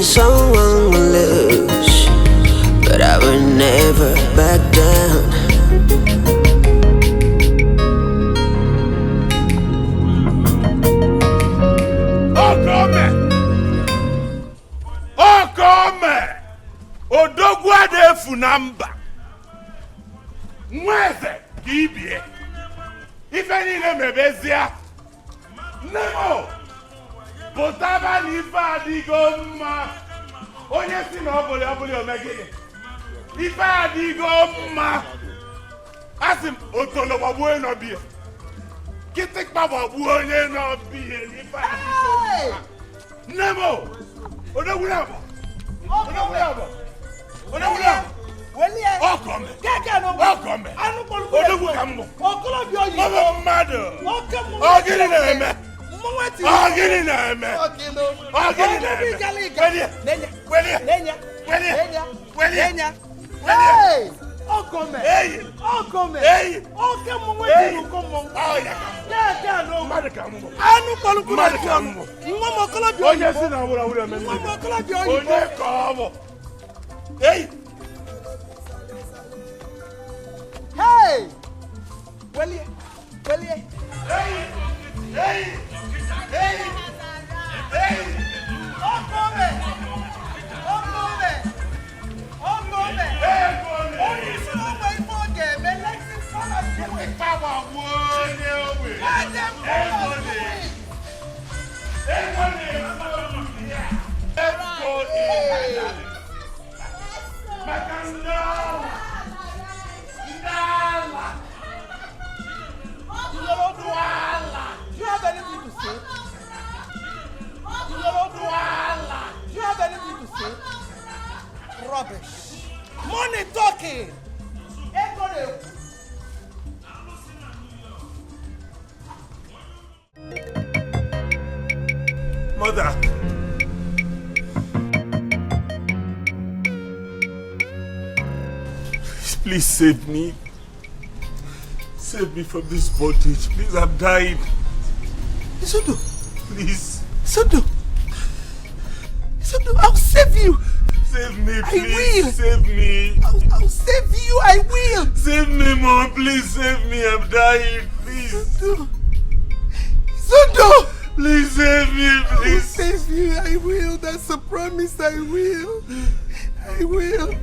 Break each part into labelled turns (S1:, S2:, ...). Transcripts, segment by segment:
S1: someone will lose, but I will never back down.
S2: Odogwade funamba mweze kibie ife niile mebezia nemo potaba n'ife adigo mma onye si na ọbụli omegide ife adigo mma asị m otolo gbagbuo n'ọbịa kịtịkpa gbagbuo onye n'ọbịa ife adigo mma nemo odogwunyabo Welcome. Welcome. Hey!
S3: Hey! Well, yeah.
S2: Hey! Hey! Hey! Hey!
S3: Do you have anything to say? Do you have anything to say? Rubbish. Money talking.
S2: Mother. Please save me. Save me from this bondage. Please, I'm dying.
S3: Izundu.
S2: Please.
S3: Izundu, I'll save you.
S2: Save me, please.
S3: I will.
S2: Save me.
S3: I'll save you. I will.
S2: Save me, Mom. Please save me. I'm dying. Please.
S3: Izundu.
S2: Please save me, please.
S3: I will save you. I will. That's a promise. I will. I will.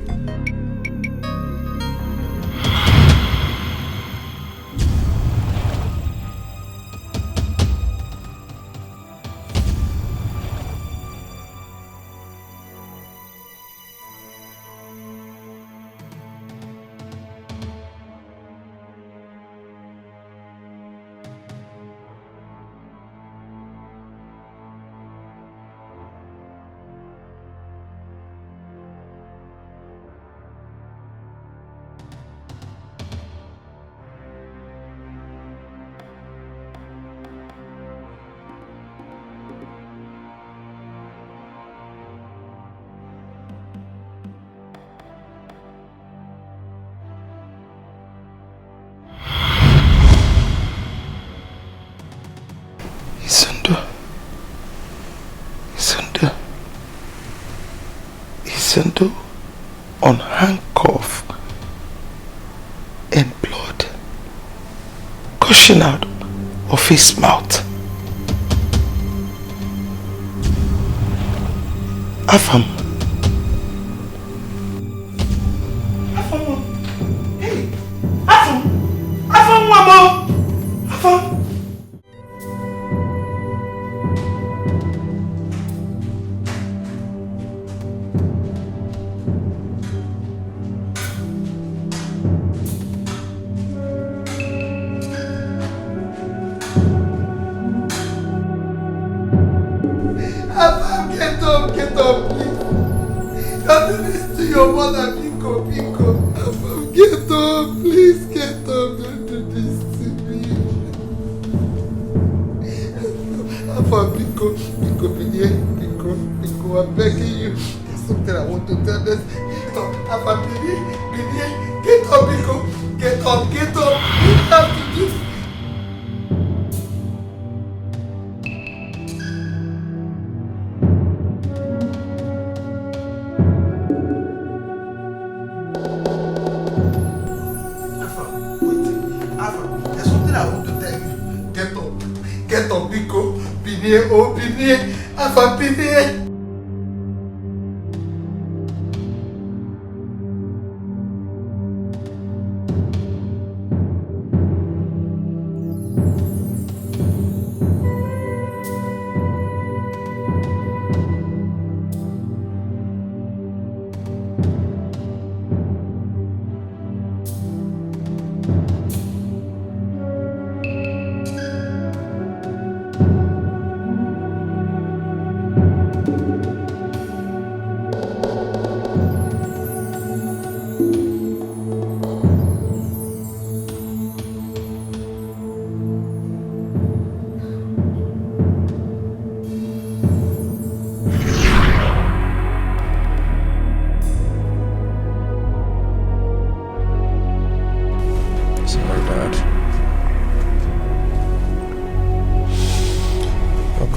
S3: Izundu on handcuff and blood gushing out of his mouth. Afam. Hey! Afam! Afam, Mama! Afam! Get up, please. Don't do this to your mother, Pico. Get up, please, get up. Don't do this to me. Afa, Pico, I'm begging you. There's something I want to tell this. Get up, Afa, get up, Pico. Get up. You have to do this. get up, Biko. Bini, oh, Bini. Afa, Bini.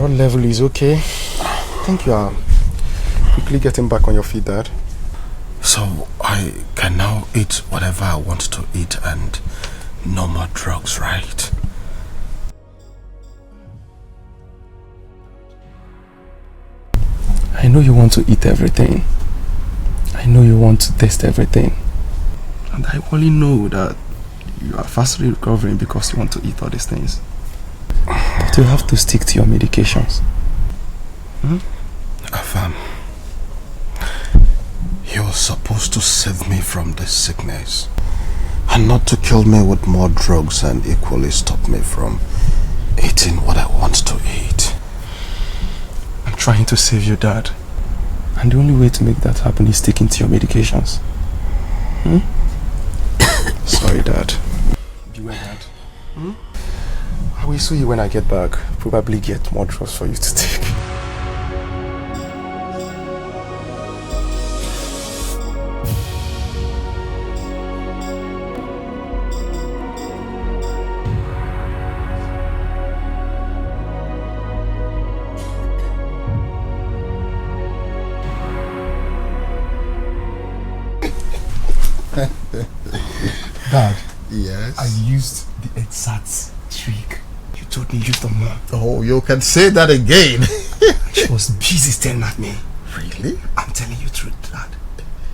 S4: Level is okay. I think you are quickly getting back on your feet, Dad.
S2: So I can now eat whatever I want to eat and no more drugs, right?
S4: I know you want to eat everything. I know you want to taste everything. And I only know that you are fastly recovering because you want to eat all these things. But you have to stick to your medications.
S2: Afam, you're supposed to save me from this sickness and not to kill me with more drugs and equally stop me from eating what I want to eat.
S4: I'm trying to save you, Dad. And the only way to make that happen is sticking to your medications. Sorry, Dad. Beware, Dad. I will see you when I get back. Probably get more drugs for you to take. Dad.
S3: Yes?
S4: I used the exact trick you told me you used on Mom.
S3: Oh, you can say that again.
S4: She was busy staring at me.
S3: Really?
S4: I'm telling you the truth, Dad.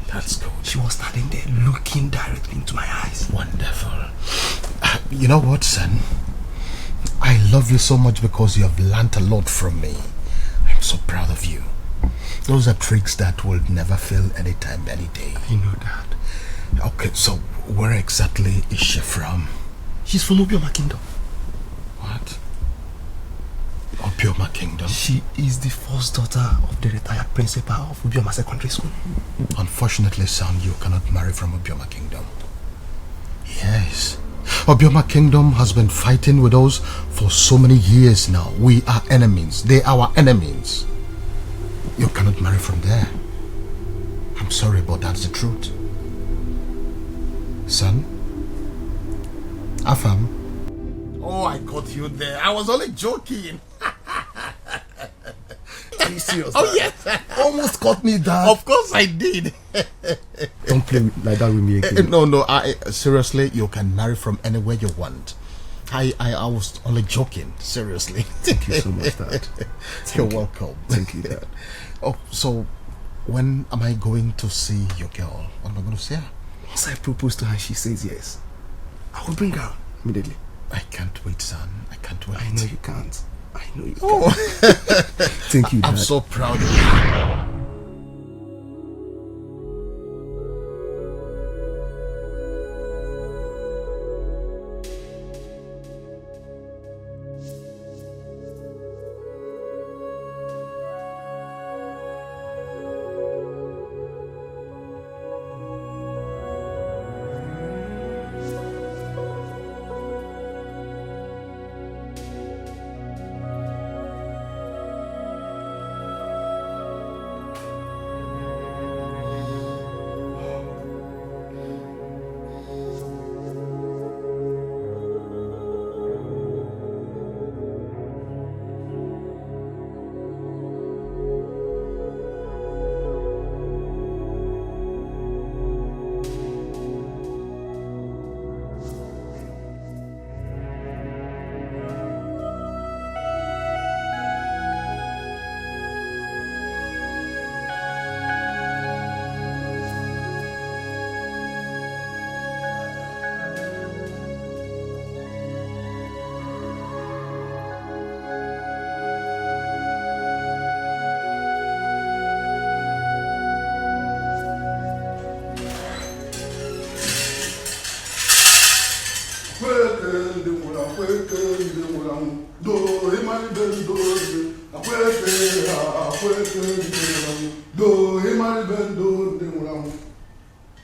S2: That's good.
S4: She was standing there looking directly into my eyes.
S2: Wonderful. You know what, son? I love you so much because you have learnt a lot from me. I'm so proud of you. Those are tricks that will never fail anytime, any day.
S4: I know, Dad.
S2: Okay, so where exactly is she from?
S4: She's from Obioma Kingdom.
S2: What? Obioma Kingdom?
S4: She is the first daughter of the retired principal of Obioma Secondary School.
S2: Unfortunately, son, you cannot marry from Obioma Kingdom. Yes. Obioma Kingdom has been fighting with us for so many years now. We are enemies. They are our enemies. You cannot marry from there. I'm sorry, but that's the truth. Son? Afam?
S3: Oh, I caught you there. I was only joking.
S4: Are you serious?
S3: Oh, yes.
S4: Almost caught me, Dad.
S3: Of course I did.
S4: Don't play like that with me again.
S2: No, seriously, you can marry from anywhere you want. I was only joking, seriously.
S4: Thank you so much, Dad.
S2: You're welcome.
S4: Thank you, Dad.
S2: Oh, so when am I going to see your girl? What am I going to see her?
S4: Once I propose to her, she says yes. I will bring her immediately.
S2: I can't wait, son. I can't wait.
S4: I know you can't. I know you
S2: Oh.
S4: can't. Thank you, Dad.
S2: I'm so proud of you.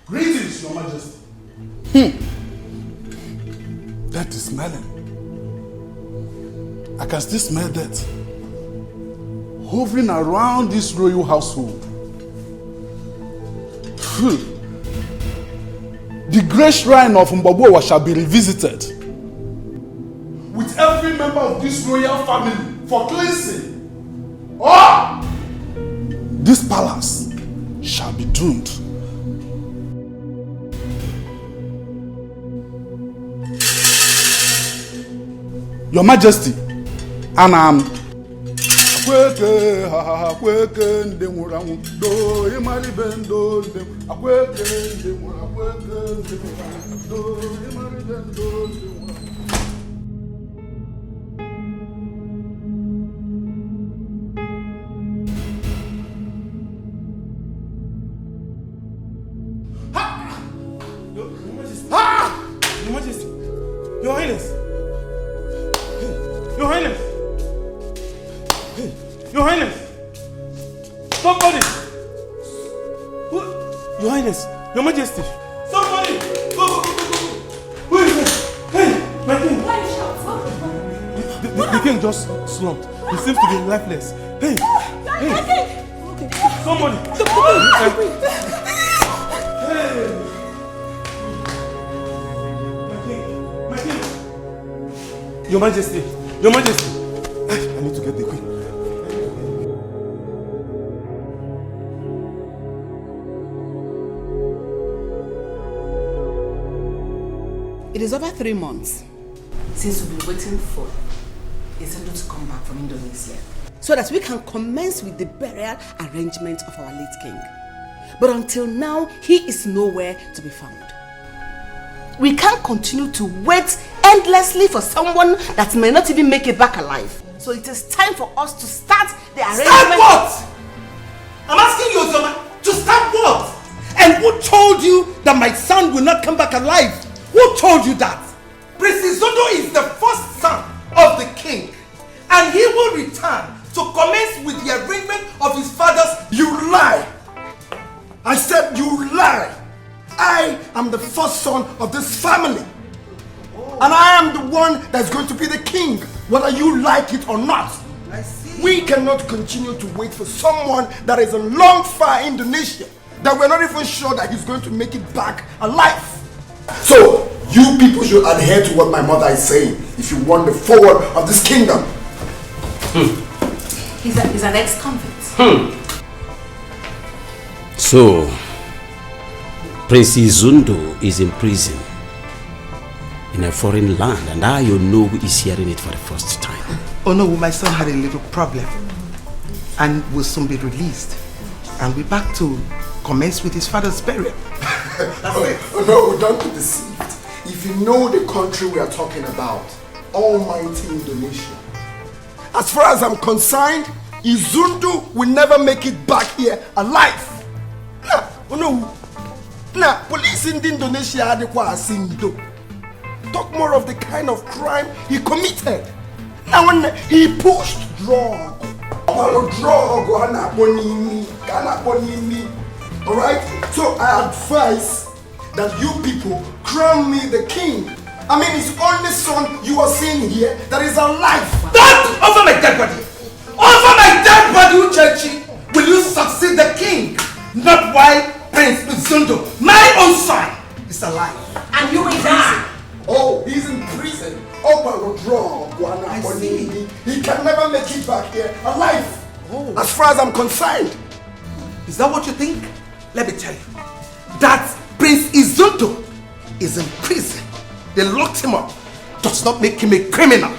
S3: Greetings, Your Majesty. That is smelling. I can still smell that hovering around this royal household. The great shrine of Mbabowa shall be revisited with every member of this royal family for cleansing. Or this palace shall be doomed. Your Majesty, and I'm
S5: Your Majesty, Your Highness. Your Highness! Hey, Your Highness! Somebody! What? Your Highness! Your Majesty! Somebody! Go! Who is it? Hey! My king!
S6: Why you shout?
S5: The king just slumped. He seems to be lifeless. Hey! Hey! Somebody! Hey! My king! Your Majesty! Your Majesty! I need to get the queen.
S7: It is over 3 months
S6: Since we've been waiting for Izundu to come back from Indonesia,
S7: so that we can commence with the burial arrangement of our late king. But until now, he is nowhere to be found. We can't continue to wait endlessly for someone that may not even make it back alive. So it is time for us to start the arrangement.
S8: Start what? I'm asking you, Ozoma, to start what? And who told you that my son will not come back alive? Who told you that? Prince Izundu is the first son of the king, and he will return to commence with the arrangement of his father's.
S3: You lie! I said you lie! I am the first son of this family. And I am the one that's going to be the king, whether you like it or not.
S8: I see.
S3: We cannot continue to wait for someone that is a long far Indonesia, that we're not even sure that he's going to make it back alive. So, you people should adhere to what my mother is saying if you want the forward of this kingdom.
S6: he's an ex-convict.
S9: So, Prince Izundu is in prison in a foreign land, and now you know who is hearing it for the first time.
S8: Oh no, my son had a little problem and will soon be released. And we're back to commence with his father's burial.
S3: Oh no, don't be deceived. If you know the country we are talking about, almighty Indonesia. As far as I'm concerned, Izundu will never make it back here alive. Nah, police in Indonesia are the talk more of the kind of crime he committed. Now when he pushed drug. Alright? So I advise that you people crown me the king. I mean, his only son you are seeing here that is alive.
S8: Don't over my dead body! Over my dead body, Uchechi! Will you succeed the king? Not while Prince Izundu, my own son, is alive.
S6: And you will die.
S3: Oh, he's in prison. Oh,
S8: I see.
S3: He can never make it back here alive.
S8: Oh.
S3: As far as I'm concerned.
S8: Is that what you think? Let me tell you. That Prince Izundu is in prison. They locked him up. Does not make him a criminal.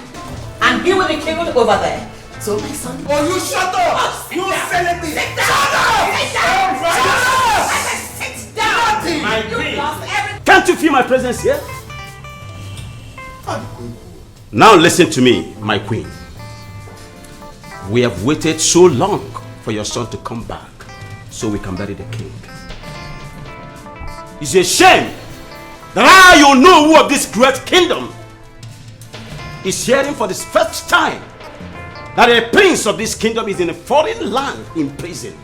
S6: And he will be killed over there. So my son...
S8: Oh, you shut up! You senator!
S6: Sit down!
S8: Sit down!
S6: Sit down!
S8: My
S6: You lost everything.
S9: Can't you feel my presence here? Now listen to me, my queen. We have waited so long for your son to come back so we can bury the king. It's a shame that you know who of this great kingdom is hearing for the first time that a prince of this kingdom is in a foreign land in prison.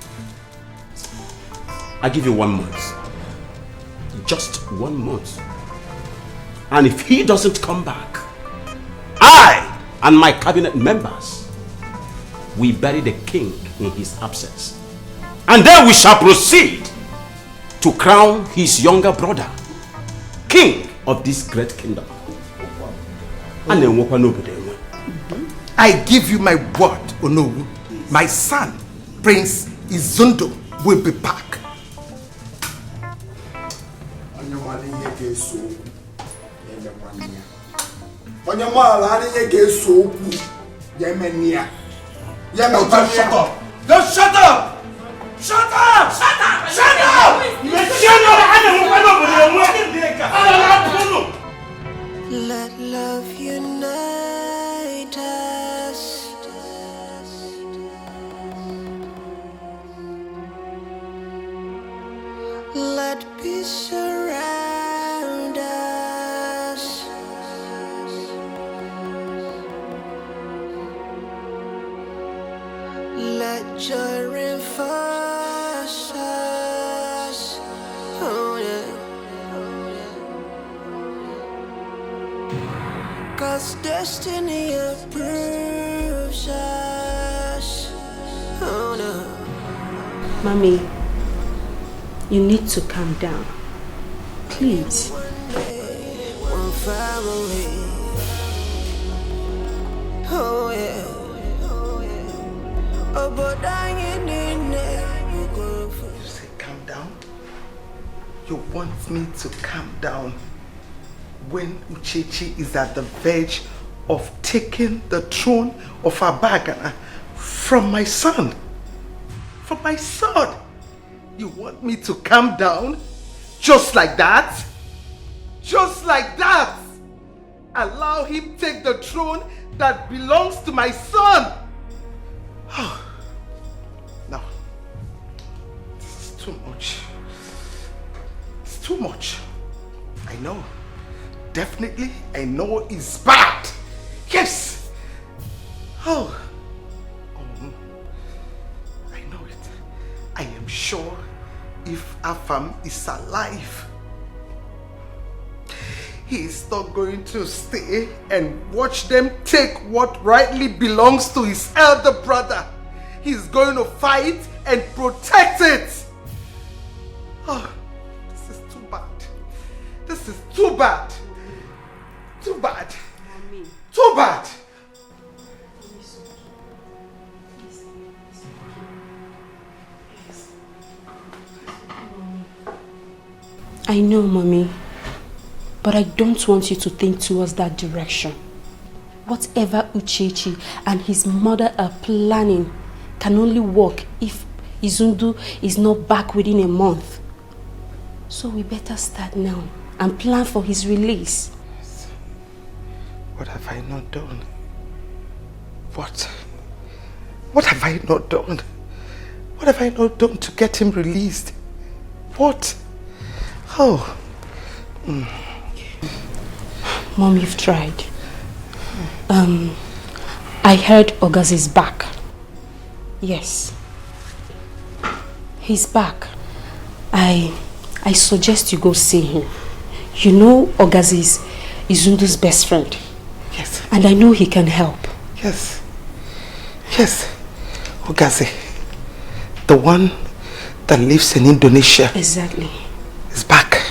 S9: I give you 1 month. Just 1 month. And if he doesn't come back, I and my cabinet members, we bury the king in his absence. And then we shall proceed to crown his younger brother king of this great kingdom. And then
S8: I give you my word, Onowu. My son, Prince Izundu, will be back.
S3: Shut up! Just shut up! Shut up! Shut up! Shut up!
S1: Let love unite us. Let peace surround us. Let joy reinforce us. Oh yeah. 'Cause destiny approves us. Oh no.
S7: Mommy, you need to calm down. Please.
S1: One family. Oh yeah. Oh, but I ain't in there.
S8: You say calm down? You want me to calm down when Uchechi is at the verge of taking the throne of Abagana from my son? From my son? You want me to calm down? Just like that? Just like that? Allow him take the throne that belongs to my son? Oh, no. This is too much. It's too much. I know. Definitely, I know it's bad. Yes. Oh. I know it. I am sure if Afam is alive, he is not going to stay and watch them take what rightly belongs to his elder brother. He's going to fight and protect it. Oh, this is too bad. This is too bad. Too bad. Mommy. Too bad.
S7: I know, Mommy. But I don't want you to think towards that direction. Whatever Uchechi and his mother are planning can only work if Izundu is not back within a month. So we better start now and plan for his release.
S8: Yes. What have I not done? What have I not done? What have I not done to get him released? What? Oh.
S7: Mom, you've tried. I heard Ogas is back. Yes. He's back. I suggest you go see him. You know Ogas is Izundu's best friend.
S8: Yes.
S7: And I know he can help.
S8: Yes. Yes. Ogazi. The one that lives in Indonesia.
S7: Exactly.
S8: Is back.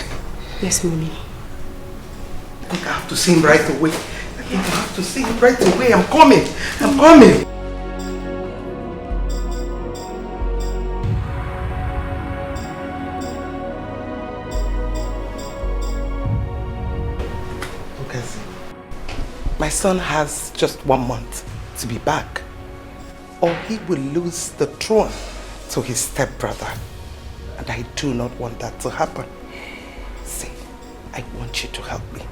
S7: Yes, Mommy.
S8: I think I have to see him right away. I have to see him right away. I'm coming. I'm coming. Okay. My son has just 1 month to be back, or he will lose the throne to his stepbrother. And I do not want that to happen. See, I want you to help me.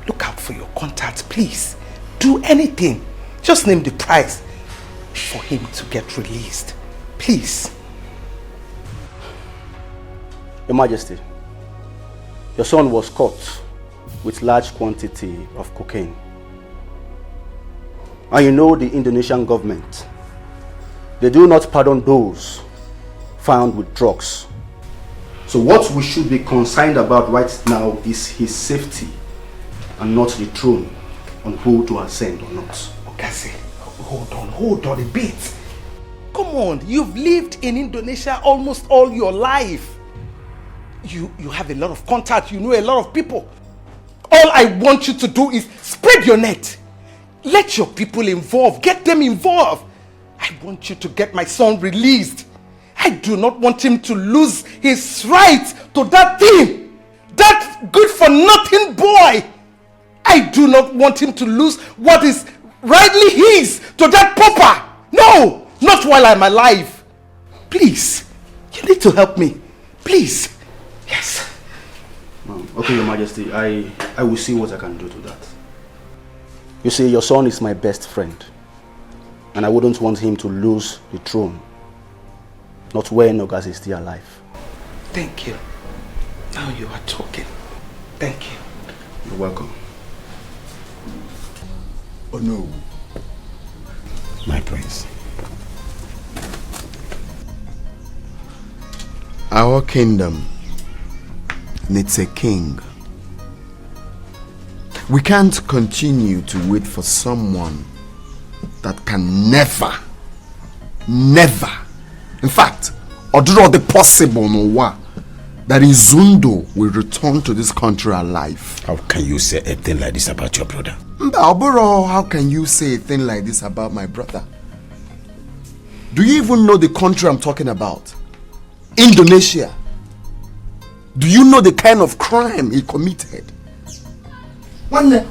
S8: Look out for your contact, please. Do anything. Just name the price for him to get released. Please.
S9: Your Majesty, your son was caught with large quantity of cocaine And you know the Indonesian government, they do not pardon those found with drugs. So what we should be concerned about right now is his safety and not the throne on who to ascend or not.
S8: Okase, hold on a bit. Come on, you've lived in Indonesia almost all your life. You have a lot of contacts, you know a lot of people. All I want you to do is spread your net. Let your people involved, get them involved. I want you to get my son released. I do not want him to lose his right to that thing. That good for nothing boy. I do not want him to lose what is rightly his to that pauper. No, not while I'm alive. Please, you need to help me. Please. Yes.
S9: Okay, Your Majesty, I will see what I can do to that. You see, your son is my best friend. And I wouldn't want him to lose the throne. Not when Ogas is still alive.
S8: Thank you. Now you are talking. Thank you.
S9: You're welcome.
S3: Oh no.
S9: My prince.
S3: Our kingdom needs a king. We can't continue to wait for someone that can never, in fact, or do all the possible that Izundu will return to this country alive.
S10: How can you say a thing like this about your brother?
S3: Oboro, how can you say a thing like this about my brother? Do you even know the country I'm talking about? Indonesia. Do you know the kind of crime he committed? When a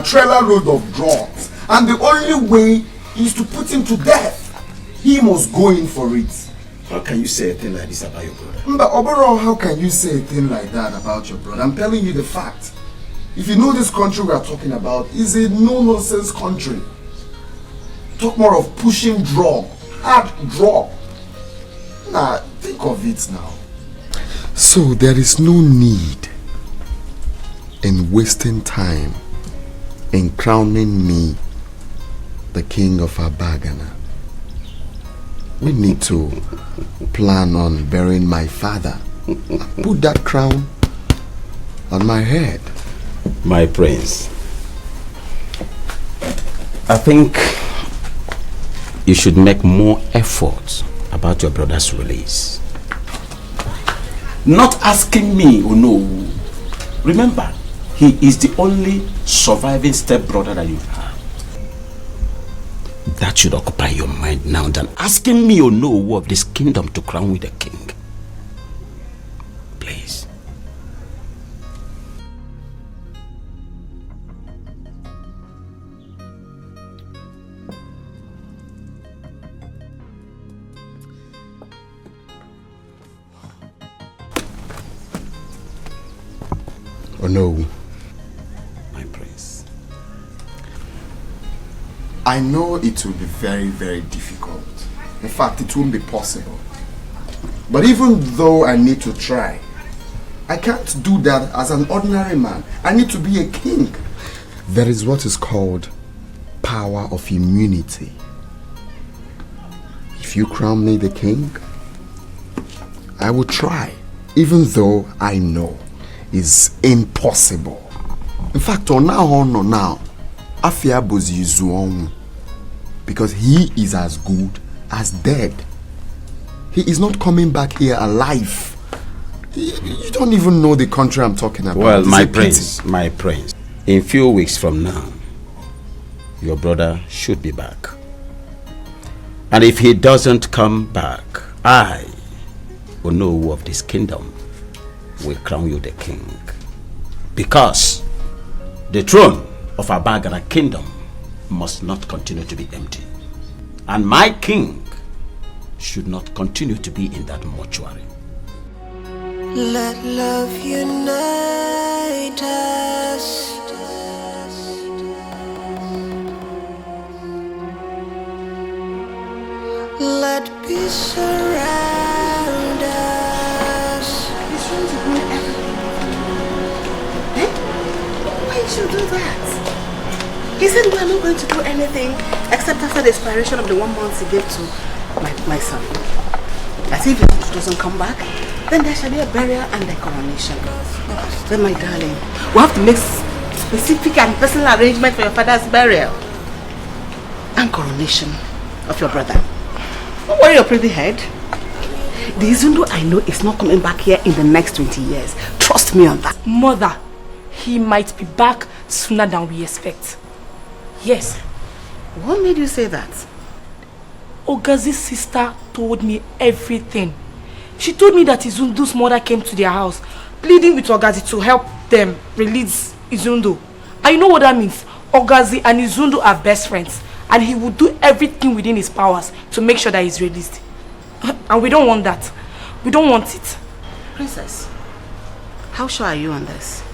S3: trailer load of drugs, and the only way is to put him to death. He must go in for it.
S10: How can you say a thing like this about your brother?
S3: But overall, how can you say a thing like that about your brother? I'm telling you the fact. If you know this country we are talking about is a no-nonsense country. Talk more of pushing drug, hard drug. Nah, think of it now. So there is no need in wasting time in crowning me the king of Abagana. We need to plan on burying my father. Put that crown on my head.
S10: My prince, I think you should make more effort about your brother's release. Not asking me, oh no. Remember, he is the only surviving stepbrother that you have. That should occupy your mind now than asking me, oh no, of this kingdom to crown with a king. Please.
S3: Oh no.
S10: My prince.
S3: I know it will be very, very difficult. In fact, it won't be possible. But even though I need to try, I can't do that as an ordinary man. I need to be a king. There is what is called power of immunity. If you crown me the king, I will try, even though I know it's impossible. In fact, now, Afia Bozi Zuon, because he is as good as dead. He is not coming back here alive. You don't even know the country I'm talking about.
S10: Well, my prince, in a few weeks from now, your brother should be back. And if he doesn't come back, I will know of this kingdom will crown you the king. Because the throne of our Bagana kingdom must not continue to be empty. And my king should not continue to be in that mortuary.
S1: Let love unite us. Let peace surround us.
S7: He's trying to ruin everything. Eh? Why should you do that? He said we are not going to do anything except after the expiration of the 1 month he gave to my son. As if he doesn't come back, then there shall be a burial and a coronation. Then my darling, we have to make specific and personal arrangement for your father's burial and coronation of your brother. Don't worry your pretty head. The Izundu I know is not coming back here in the next 20 years. Trust me on that.
S11: Mother, he might be back sooner than we expect. Yes.
S7: What made you say that?
S11: Ogazi's sister told me everything. She told me that Izundu's mother came to their house, pleading with Ogazi to help them release Izundu. And you know what that means? Ogazi and Izundu are best friends, and he will do everything within his powers to make sure that he's released. And we don't want that. We don't want it.
S7: Princess, how sure are you on this?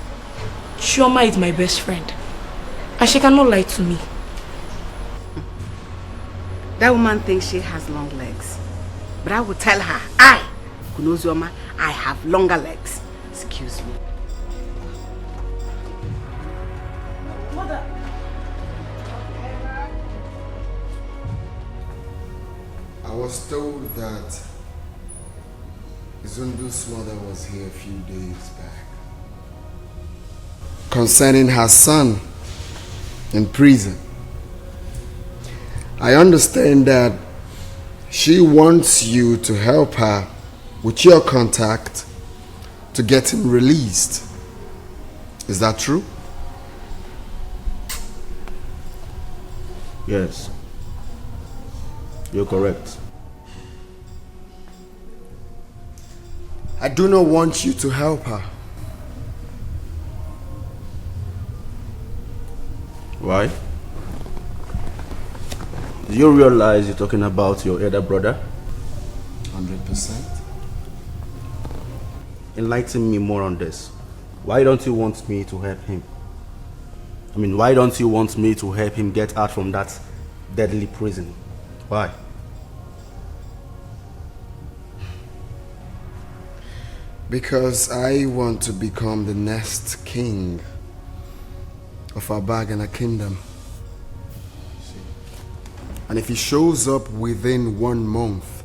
S11: Chioma is my best friend, and she cannot lie to me.
S7: That woman thinks she has long legs. But I will tell her, I, Kunozioma, I have longer legs. Excuse me.
S11: Mother.
S3: I was told that Izundu's mother was here a few days back concerning her son in prison. I understand that she wants you to help her with your contact to get him released. Is that true?
S9: Yes. You're correct.
S3: I do not want you to help her.
S9: Why? Do you realize you're talking about your elder brother?
S3: 100%.
S9: Enlighten me more on this. Why don't you want me to help him? I mean, why don't you want me to help him get out from that deadly prison? Why?
S3: Because I want to become the next king of our Bagana kingdom. And if he shows up within 1 month,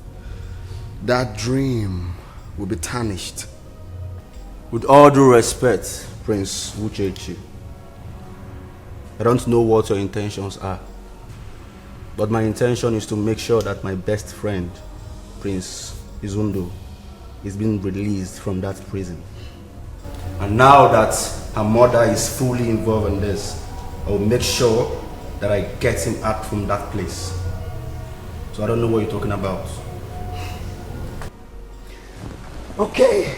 S3: that dream will be tarnished.
S9: With all due respect, Prince Uchechi, I don't know what your intentions are, but my intention is to make sure that my best friend, Prince Izundu, is being released from that prison. And now that her mother is fully involved in this, I will make sure that I get him out from that place. So I don't know what you're talking about.
S3: Okay.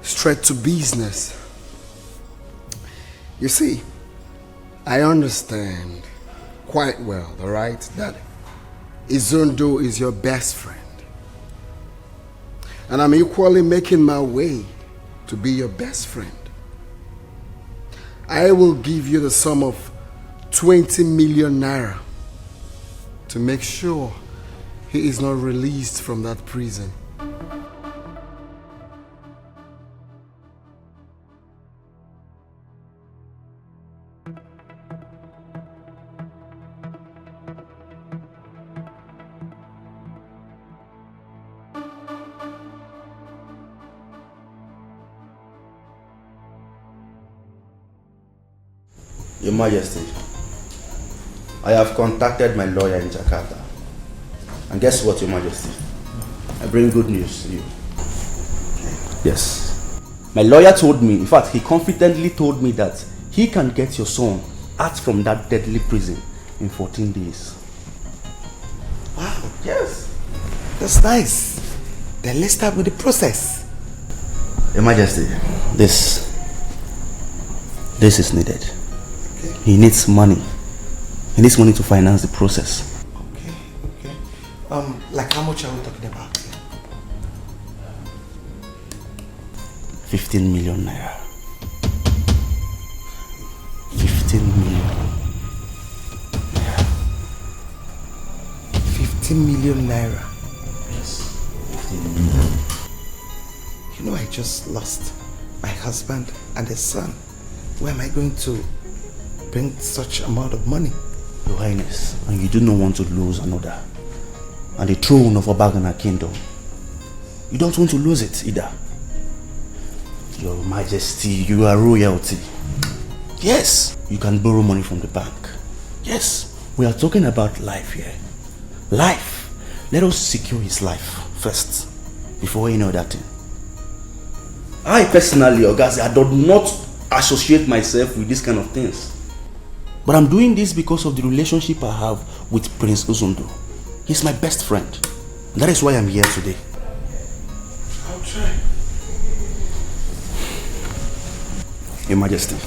S3: Straight to business. You see, I understand quite well, alright, that Izundu is your best friend. And I'm equally making my way to be your best friend. I will give you the sum of 20 million naira to make sure he is not released from that prison.
S9: Your Majesty, I have contacted my lawyer in Jakarta. And guess what, Your Majesty? I bring good news to you. Yes. My lawyer told me, in fact, he confidently told me that he can get your son out from that deadly prison in 14 days.
S8: Wow, yes. That's nice. Then let's start with the process.
S9: Your Majesty, this is needed. He needs money. He needs money to finance the process.
S8: Okay. Like how much are we talking about?
S9: 15 million naira. 15 million naira.
S8: 15 million naira.
S9: Yes. 15 million.
S8: You know, I just lost my husband and a son. Where am I going to paying such amount of money.
S9: Your Highness, and you do not want to lose another. And the throne of Obagana Kingdom. You don't want to lose it either. Your Majesty, you are royalty. Yes, you can borrow money from the bank. Yes, we are talking about life here. Life. Let us secure his life first, before any other thing. I personally, Ogazi, I do not associate myself with these kind of things. But I'm doing this because of the relationship I have with Prince Izundu. He's my best friend. And that is why I'm here today.
S8: I'll try.
S9: Your Majesty,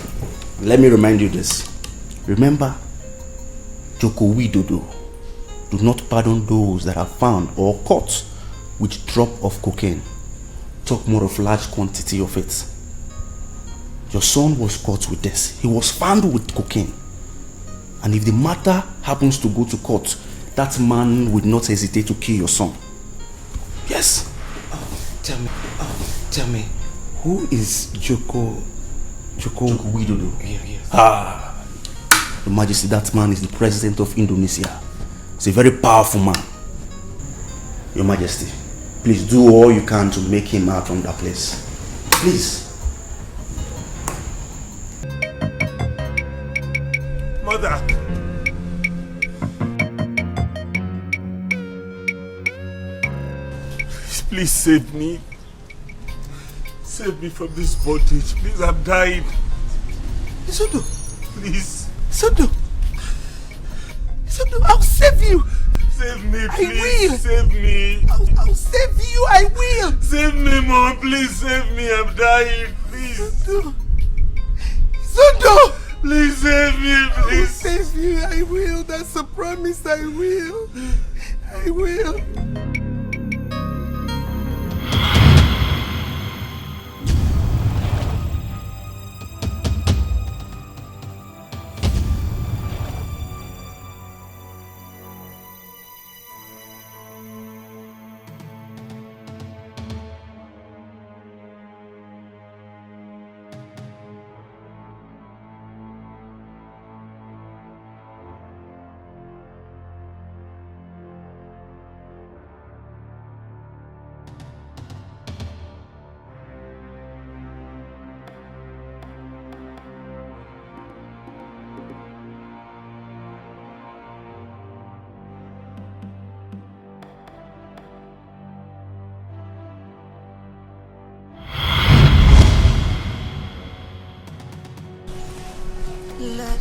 S9: let me remind you this. Remember, Joko Widodo, do not pardon those that are found or caught with drop of cocaine. Talk more of large quantity of it. Your son was caught with this. He was found with cocaine. And if the matter happens to go to court, that man would not hesitate to kill your son. Yes.
S8: Tell me, who is Joko
S9: Widodo?
S8: Yeah.
S9: Your Majesty, that man is the president of Indonesia. He's a very powerful man. Your Majesty, please do all you can to make him out from that place. Please.
S5: Mother! Please save me. Save me from this bondage. Please, I'm dying.
S8: Izundu!
S5: Please.
S8: Izundu, I'll save you!
S5: Save me, please.
S8: I will!
S5: Save me.
S8: I'll save you, I will!
S5: Save me, Mom. Please save me. I'm dying. Please.
S8: Izundu!
S5: Please save me, please.
S8: I'll save you, I will. That's a promise, I will. I will.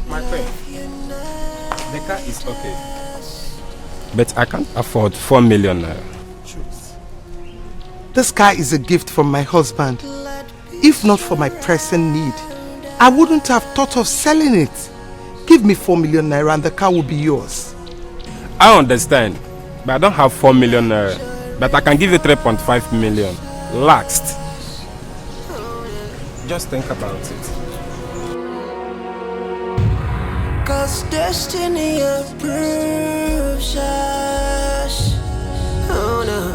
S12: My friend, the car is okay, but I can't afford 4 million naira.
S8: This car is a gift from my husband. If not for my pressing need, I wouldn't have thought of selling it. Give me 4 million naira and the car will be yours.
S12: I understand, but I don't have 4 million naira. But I can give you 3.5 million. Last. Just think about it.
S1: Cause destiny approves us. Oh no.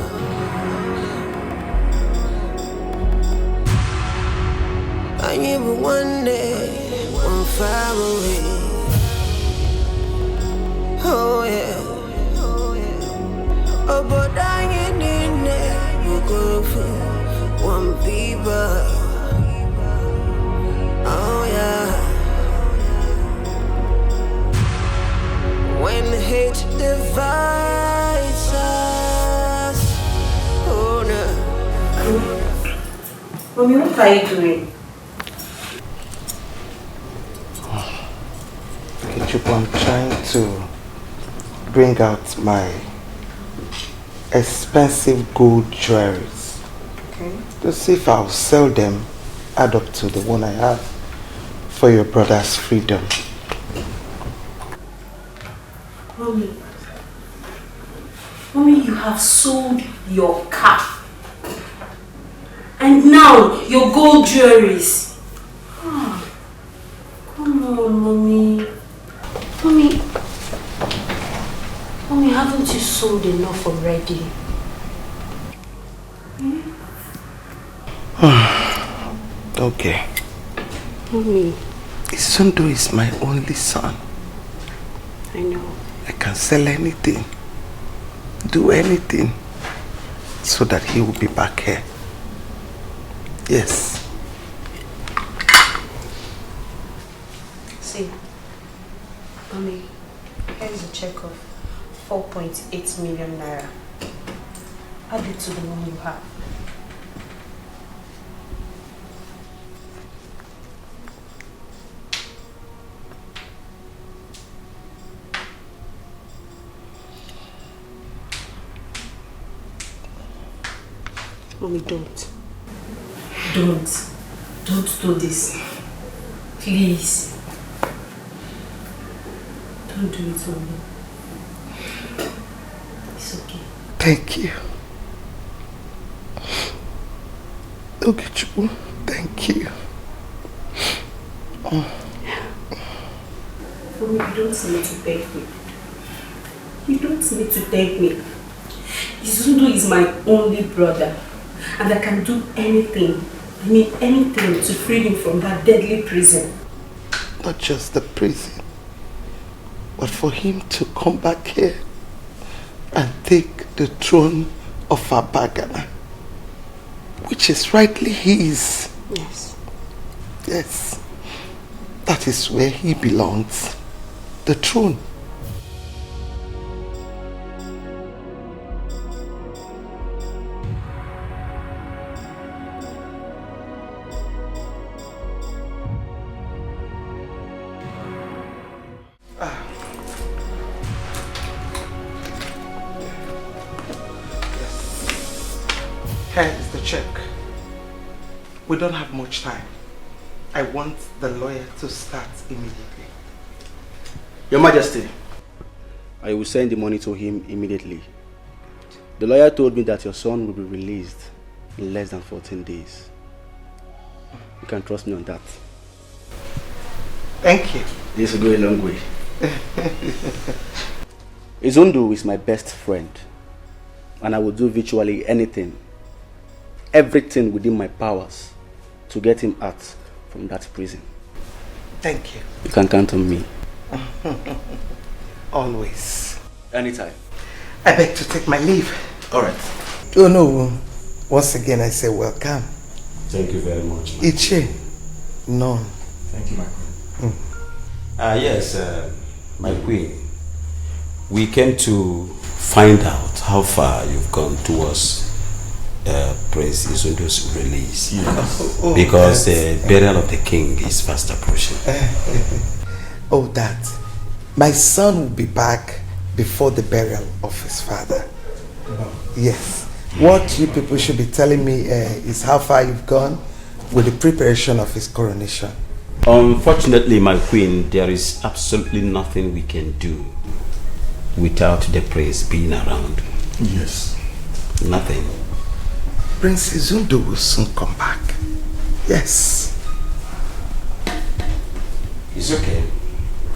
S1: I knew one day, one far away. Oh yeah. Oh, but I ain't in there. You go for one people. Oh yeah. When hate divides us. Oh no.
S7: Mommy, what are you doing?
S8: I'm trying to bring out my expensive gold jewelries.
S7: Okay.
S8: To see if I'll sell them, add up to the one I have for your brother's freedom.
S7: Mommy, you have sold your car. And now your gold jewelries. Oh, come on, Mommy. Mommy, haven't you sold enough already?
S8: Okay.
S7: Mommy,
S8: Izundu is my only son.
S7: I know.
S8: I can sell anything, do anything, so that he will be back here. Yes.
S7: See, Mommy, here's a check of 4.8 million naira. Add it to the one you have. Mommy, don't. Don't do this. Please. Don't do it, Mommy. It's okay.
S8: Thank you. Ogechu, thank you.
S7: Mommy, you don't need to thank me. You don't need to thank me. Izundu is my only brother. And I can do anything, I mean anything, to free him from that deadly prison.
S8: Not just the prison, but for him to come back here and take the throne of Abagana, which is rightly his.
S7: Yes.
S8: Yes. That is where he belongs. The throne. Here is the check. We don't have much time. I want the lawyer to start immediately.
S9: Your Majesty, I will send the money to him immediately. The lawyer told me that your son will be released in less than 14 days. You can trust me on that.
S8: Thank you.
S9: This will go a long way. Izundu is my best friend, and I will do virtually anything, everything within my powers to get him out from that prison.
S8: Thank you.
S9: You can count on me.
S8: Always.
S9: Anytime.
S8: I beg to take my leave.
S9: Alright.
S8: Oh no. Once again I say welcome.
S9: Thank you very much.
S8: Iche. None.
S9: Thank you, my queen. Yes, my queen. We came to find out how far you've gone towards Prince Izundu's release.
S8: Yes.
S9: Because the burial of the king is fast approaching.
S8: Oh, that. My son will be back before the burial of his father. Yes. What you people should be telling me is how far you've gone with the preparation of his coronation.
S9: Unfortunately, my queen, there is absolutely nothing we can do without the prince being around.
S2: Yes.
S9: Nothing.
S8: Prince Izundu will soon come back. Yes.
S9: It's okay.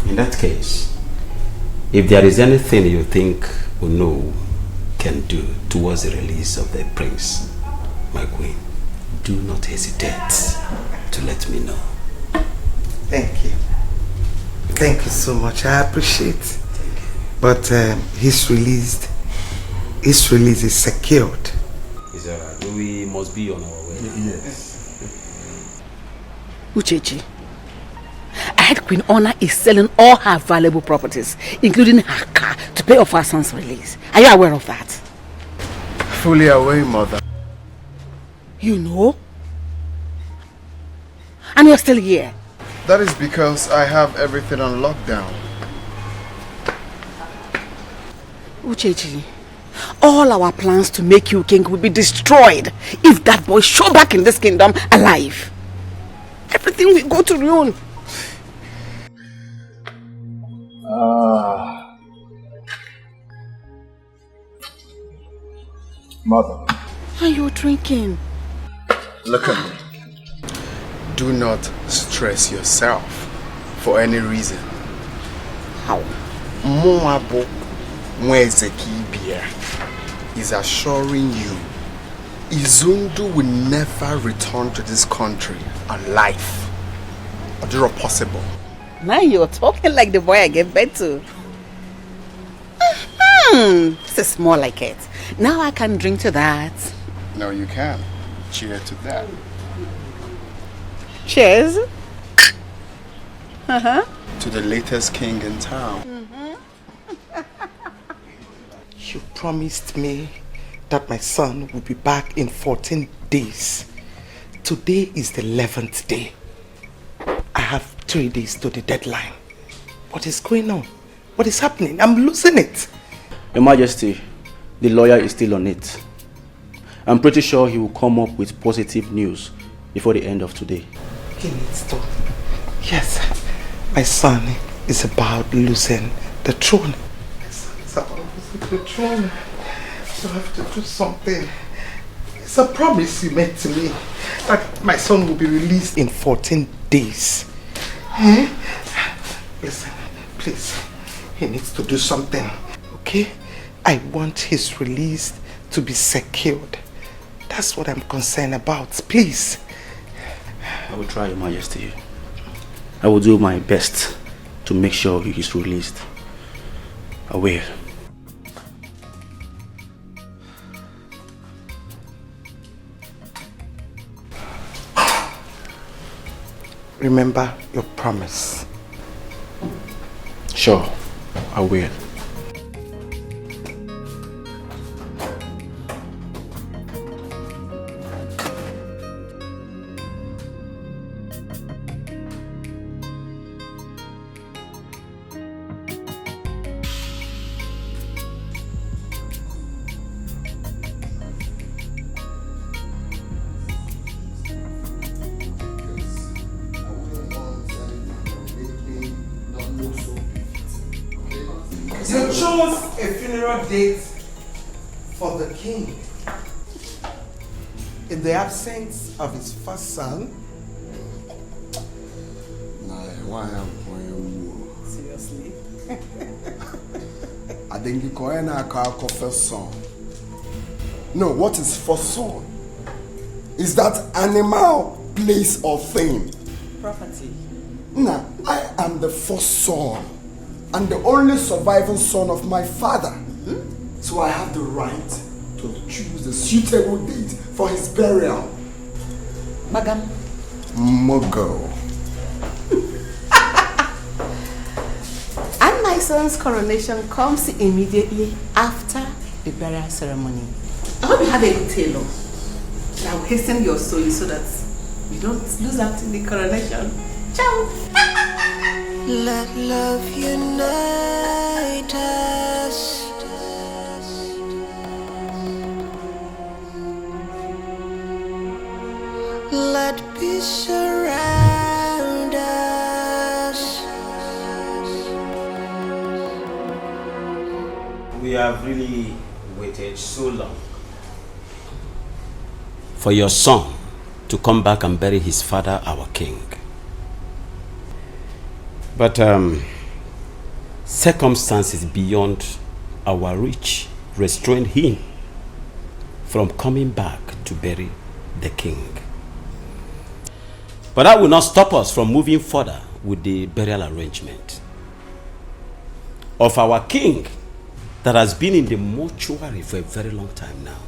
S9: In that case, if there is anything you think Uno can do towards the release of the prince, my queen, do not hesitate to let me know.
S8: Thank you. Thank you so much. I appreciate it. But his release is secured.
S9: Is that right? We must be on our way.
S8: Yes.
S7: Uchechi, I heard Queen Honor is selling all her valuable properties, including her car, to pay off her son's release. Are you aware of that?
S2: Fully aware, mother.
S7: You know? And you're still here.
S2: That is because I have everything on lockdown.
S7: Uchechi, all our plans to make you king will be destroyed if that boy show back in this kingdom alive. Everything will go to ruin.
S2: Mother.
S7: Are you drinking?
S2: Look at me. Do not stress yourself for any reason.
S7: How?
S2: Moabo Mwezekibia is assuring you Izundu will never return to this country alive.
S3: Odiro possible.
S7: Now you're talking like the boy I gave birth to. This is more like it. Now I can drink to that.
S3: No, you can. Cheers to that.
S7: Cheers.
S3: To the latest king in town.
S8: You promised me that my son will be back in 14 days. Today is the 11th day. I have 3 days to the deadline. What is going on? What is happening? I'm losing it.
S9: Your Majesty, the lawyer is still on it. I'm pretty sure he will come up with positive news before the end of today.
S8: He needs to. Yes, my son is about losing the throne. My son is about losing the throne. So I have to do something. It's a promise you made to me that my son will be released in 14 days. Listen, please, he needs to do something, okay? I want his release to be secured. That's what I'm concerned about, please.
S9: I will try, Your Majesty. I will do my best to make sure he is released. I will.
S8: Remember your promise.
S9: Sure, I will.
S8: You chose a funeral date for the king in the absence of his first son.
S3: Seriously? I think you call first son. No, what is first son? Is that animal, place, or thing?
S7: Property.
S3: Nah, I am the first son and the only surviving son of my father. So I have the right to choose a suitable date for his burial.
S7: Magam.
S3: Mogo.
S7: And my son's coronation comes immediately after the burial ceremony. I hope you have a good tailor. I will hasten your soul so that you don't lose out in the coronation. Ciao.
S1: Let love unite us. Let peace surround us.
S10: We have really waited so long for your son to come back and bury his father, our king. But circumstances beyond our reach restrained him from coming back to bury the king. But that will not stop us from moving further with the burial arrangement of our king that has been in the mortuary for a very long time now.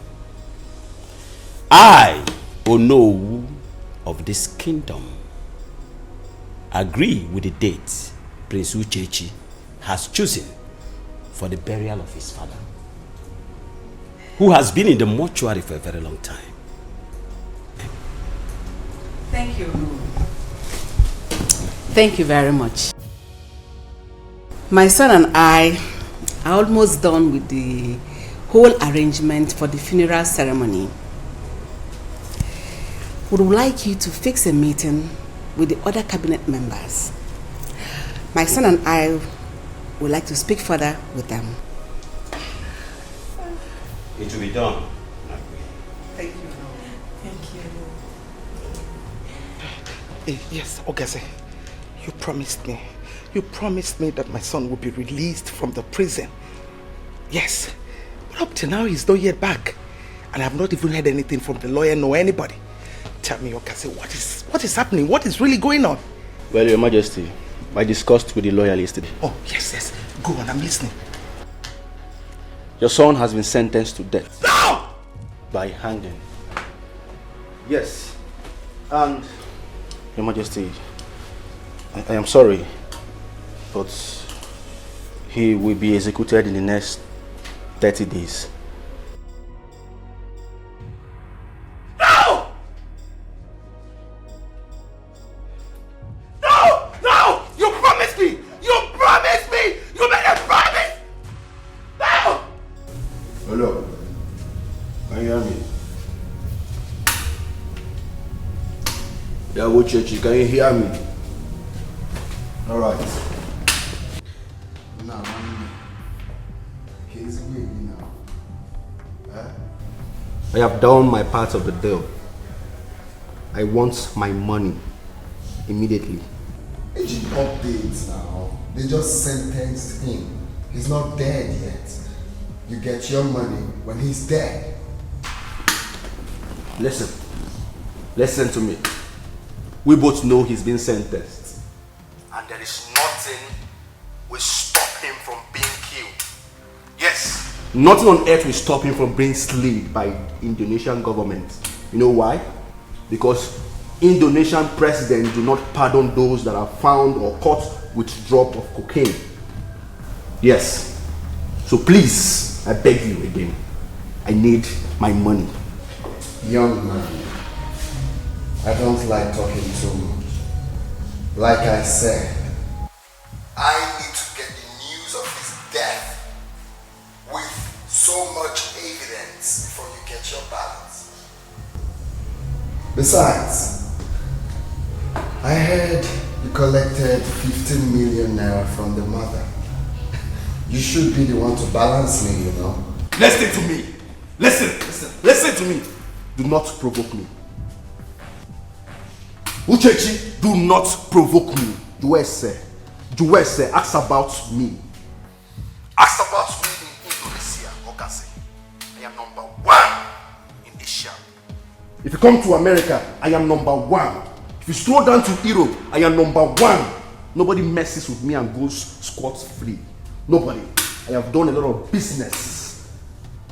S10: I, Onowu of this kingdom, agree with the date Prince Uchechi has chosen for the burial of his father, who has been in the mortuary for a very long time.
S7: Thank you. Thank you very much. My son and I are almost done with the whole arrangement for the funeral ceremony. We would like you to fix a meeting with the other cabinet members. My son and I would like to speak further with them.
S10: It will be done.
S8: Thank you.
S7: Thank you.
S8: Yes, Ogase, you promised me. You promised me that my son will be released from the prison. Yes, but up to now he's not yet back. And I have not even heard anything from the lawyer nor anybody. Tell me, Ogase, what is happening? What is really going on?
S13: Well, Your Majesty, I discussed with the lawyer yesterday.
S8: Oh, yes. Go on, I'm listening.
S13: Your son has been sentenced to death.
S8: No!
S13: By hanging. Yes. And, Your Majesty, I am sorry, but he will be executed in the next 30 days.
S8: No! No! No! You promised me! You promised me! You made a promise! No!
S10: Hello. Can you hear me? Yeah, Chechi, can you hear me? Alright. Now, he's with me now.
S13: I have done my part of the deal. I want my money immediately.
S2: Agent updates now. They just sentenced him. He's not dead yet. You get your money when he's dead.
S13: Listen to me. We both know he's been sentenced. And there is nothing will stop him from being killed. Yes. Nothing on earth will stop him from being slain by Indonesian government. You know why? Because Indonesian presidents do not pardon those that are found or caught with drop of cocaine. Yes. So please, I beg you again. I need my money.
S2: Young man, I don't like talking too much. Like I said, I need to get the news of his death with so much evidence before you get your balance. Besides, I heard you collected 15 million naira from the mother. You should be the one to balance me, you know.
S8: Listen to me. Listen to me.
S13: Do not provoke me. Uchechi, do not provoke me. Juwese, ask about me.
S8: Ask about me in Indonesia, Okase. I am number 1 in Asia.
S13: If you come to America, I am number 1. If you stroll down to Europe, I am number 1. Nobody messes with me and goes scot-free. Nobody. I have done a lot of business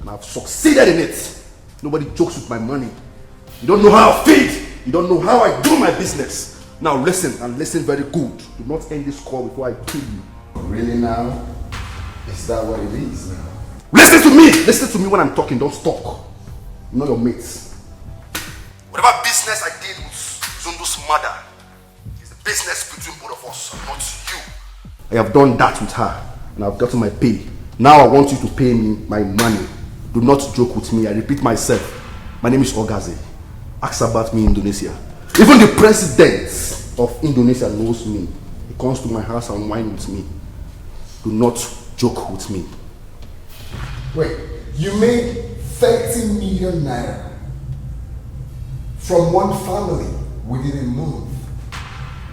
S13: and I've succeeded in it. Nobody jokes with my money. You don't know how I feed. You don't know how I do my business. Now listen, and listen very good. Do not end this call before I kill you.
S2: Really now? Is that what it is now?
S13: Listen to me! Listen to me when I'm talking, don't talk. You know your mates.
S8: Whatever business I did with Izundu's mother is the business between both of us, not you.
S13: I have done that with her, and I've gotten my pay. Now I want you to pay me my money. Do not joke with me. I repeat myself. My name is Ogaze. Ask about me in Indonesia. Even the president of Indonesia knows me. He comes to my house and wine with me. Do not joke with me.
S2: Wait, you made 30 million naira from one family within a month,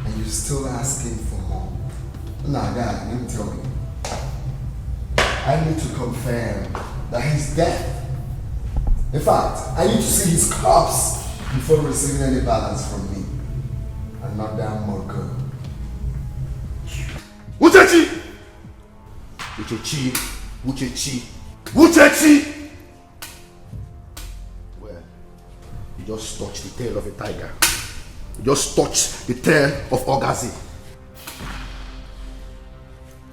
S2: and you're still asking for more? Nah, God, let me tell you. I need to confirm that he's dead. In fact, I need to see his corpse before receiving any balance from me. And not that more good.
S13: Uchechi! Well, you just touched the tail of a tiger. You just touched the tail of Ogazi.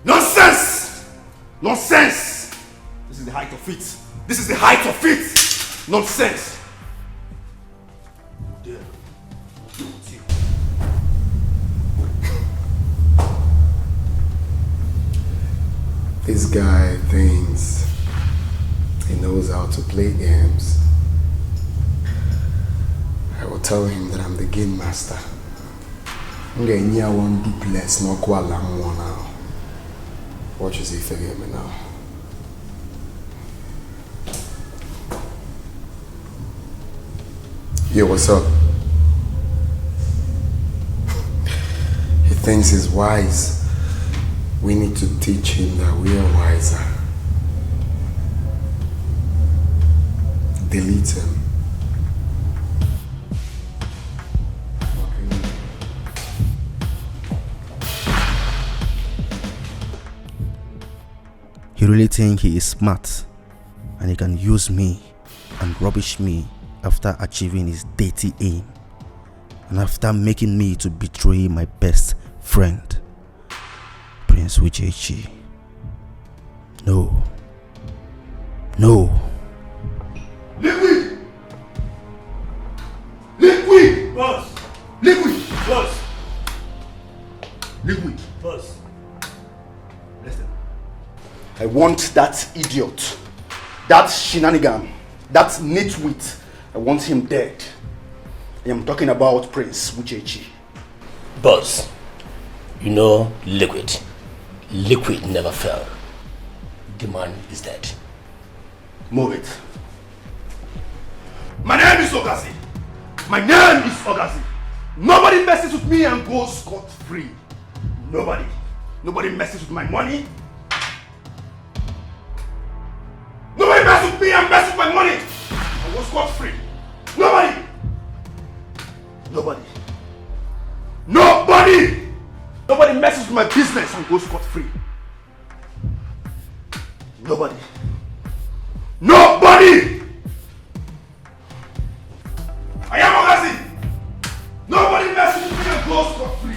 S13: Nonsense! Nonsense! This is the height of it. This is the height of it! Nonsense!
S2: This guy thinks he knows how to play games. I will tell him that I'm the game master. I'm getting near one duplex, no koala now. Watch as he forget me now. Yo, what's up? He thinks he's wise. We need to teach him that we are wiser. Delete him.
S14: He really thinks he is smart and he can use me and rubbish me after achieving his dirty aim and after making me to betray my best friend, Prince Uchechi. No. No.
S3: Liquid! Liquid!
S8: Boss!
S3: Liquid!
S8: Boss!
S3: Liquid!
S8: Boss!
S3: Listen. I want that idiot, that shenanigan, that nitwit. I want him dead. I am talking about Prince Uchechi.
S15: Boss, you know Liquid. Liquid never fell. The man is dead.
S3: Move it. My name is Ogazi. My name is Ogazi. Nobody messes with me and goes scot-free. Nobody. Nobody messes with my money. Nobody messes with me and messes with my money. I go scot-free. Nobody. Nobody. Nobody. Nobody messes with my business and goes scot-free. Nobody. Nobody! I am Ogazi! Nobody messes with me and goes scot-free.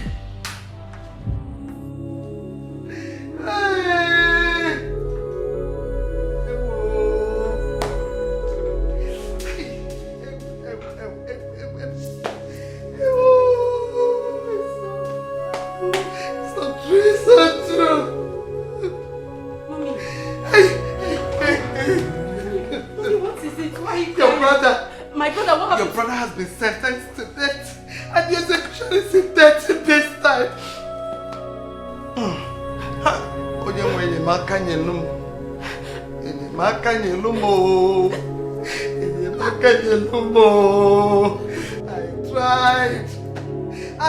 S8: Your brother has been sentenced to death, and the execution is in 30 days' time. I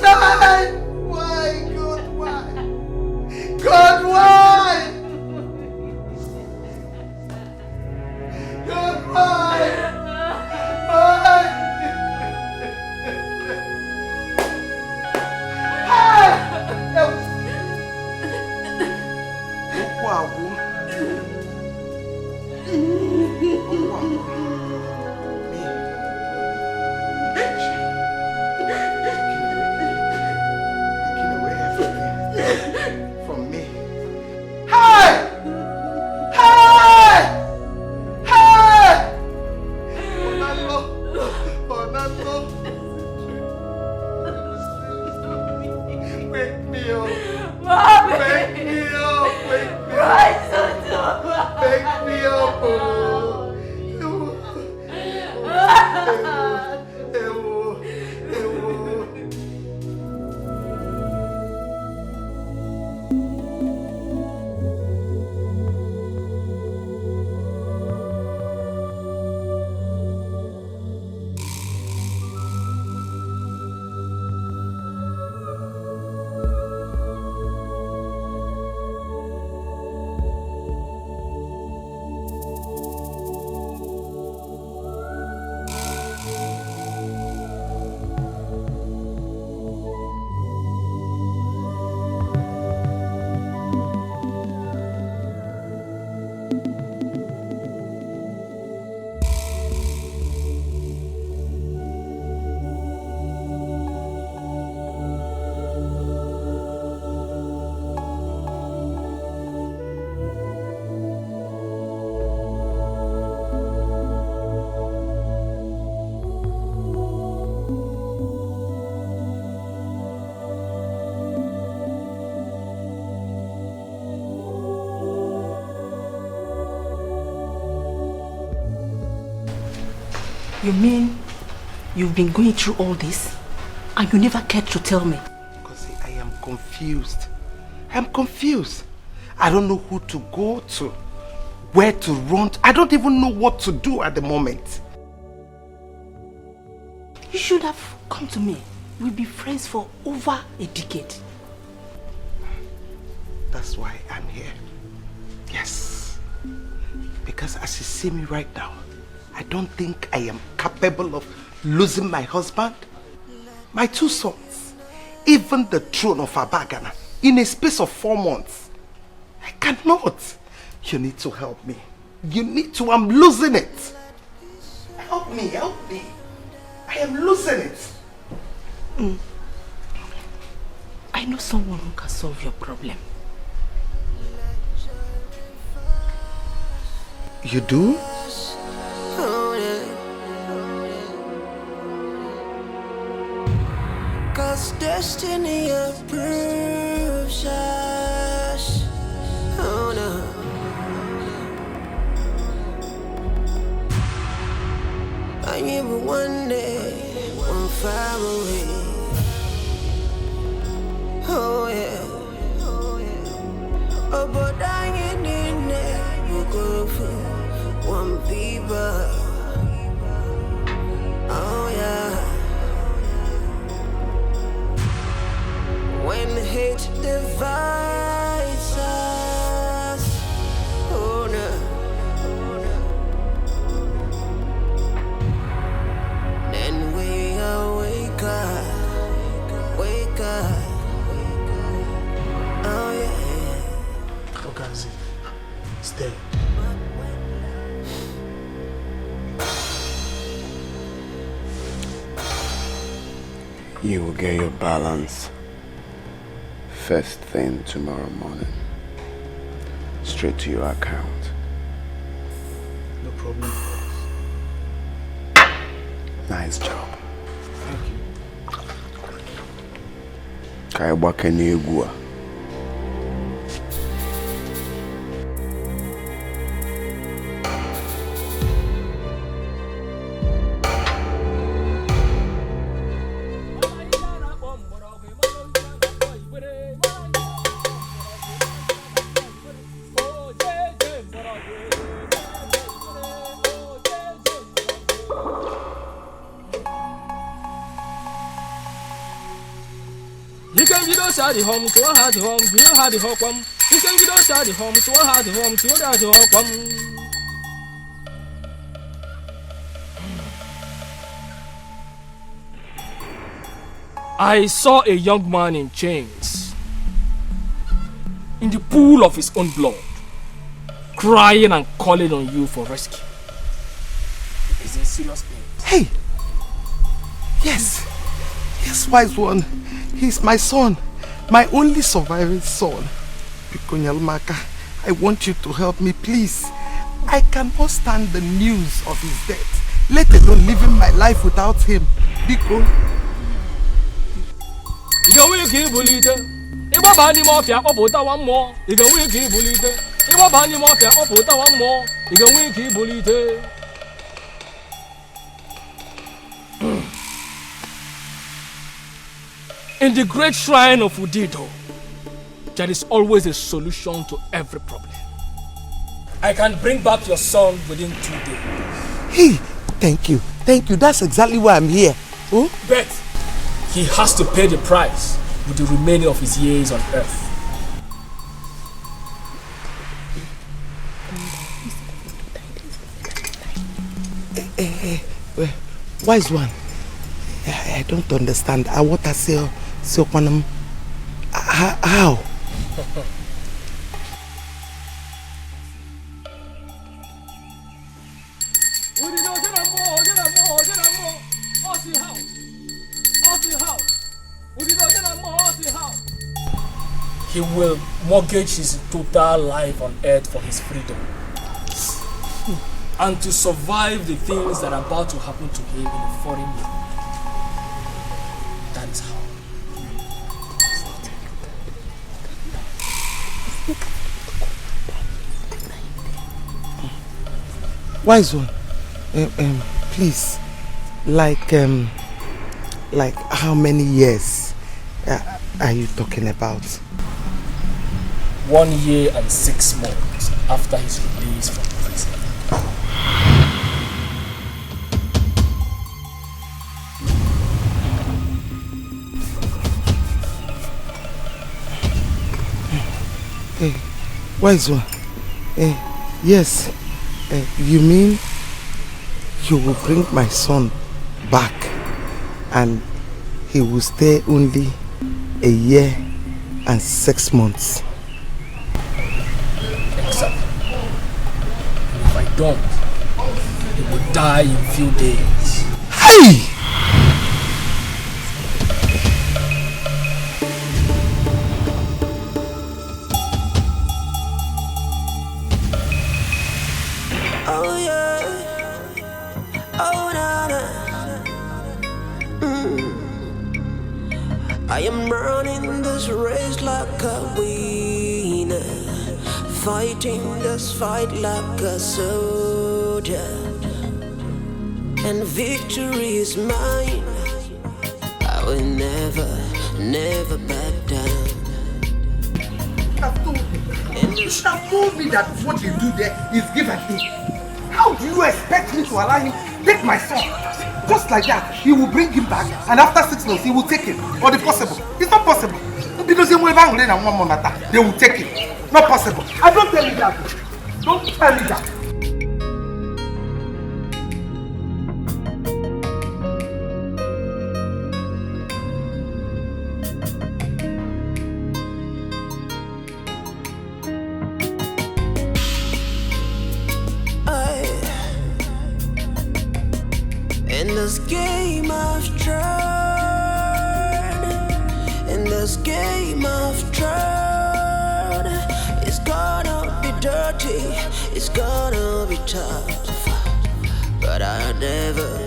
S8: tried. Why, God, why? God, why? God, why?
S3: From me.
S7: You mean you've been going through all this and you never cared to tell me?
S8: Because I am confused. I'm confused. I don't know who to go to, where to run to. I don't even know what to do at the moment.
S7: You should have come to me. We've been friends for over a decade.
S8: That's why I'm here. Yes. Because as you see me right now, I don't think I am capable of losing my husband, my two sons, even the throne of Abagana. in a space of 4 months. I cannot. You need to help me. You need to. I'm losing it. Help me, help me. I am losing it.
S11: I know someone who can solve your problem.
S8: You do?
S1: Cause destiny approves us. Oh no. I am one day, one far away. Oh yeah. Oh, but I ain't in there. You go for one people. Oh yeah. When hate divides us, oh no. Then we wake up, wake up. Oh yeah.
S8: Okazi, stay.
S16: You will get your balance first thing tomorrow morning, straight to your account.
S8: No problem.
S16: Nice job.
S8: Thank you.
S16: Kai wakene egwu a.
S17: The home to a hard home, you had the home. You can get outside the home to a hard home, to the home. I saw a young man in chains, in the pool of his own blood, crying and calling on you for rescue. Is in serious pain.
S8: Hey! Yes! Yes, wise one. He's my son. My only surviving son. Pikonyalmaka, I want you to help me, please. I cannot stand the news of his death, let alone living my life without him. Biko.
S17: You go with you, Bulita. You want bani mafia, or put one more. You go with you, Bulita. You want bani mafia, or put one more. You go with you, Bulita. In the great shrine of Udido, there is always a solution to every problem. I can bring back your son within 2 days.
S8: Hey, thank you. Thank you. That's exactly why I'm here. Oh?
S17: But he has to pay the price with the remaining of his years on earth.
S8: Wise one. I don't understand. I want to say, how?
S17: He will mortgage his total life on earth for his freedom. And to survive the things that are about to happen to him in a foreign land. That is how.
S8: Wise one, please, like how many years are you talking about?
S17: 1 year and 6 months after his release from prison.
S8: Hey, wise one, yes. You mean you will bring my son back and he will stay only 1 year and 6 months.
S17: Exactly. And if I don't, he will die in few days.
S8: Hey!
S1: Oh yeah, oh na na. I am running this race like a winner, fighting this fight like a soldier, and victory is mine. I will never, never back down.
S8: You should have told me that what they do there is give and take. How do you expect me to allow him take my son? Just like that, he will bring him back, and after 6 months, he will take him. Or the possible. It's not possible. Because they will take him. Not possible. I don't tell you that. Don't tell me that.
S1: In this game I've tried, in this game I've tried, it's gonna be dirty, it's gonna be tough, but I never.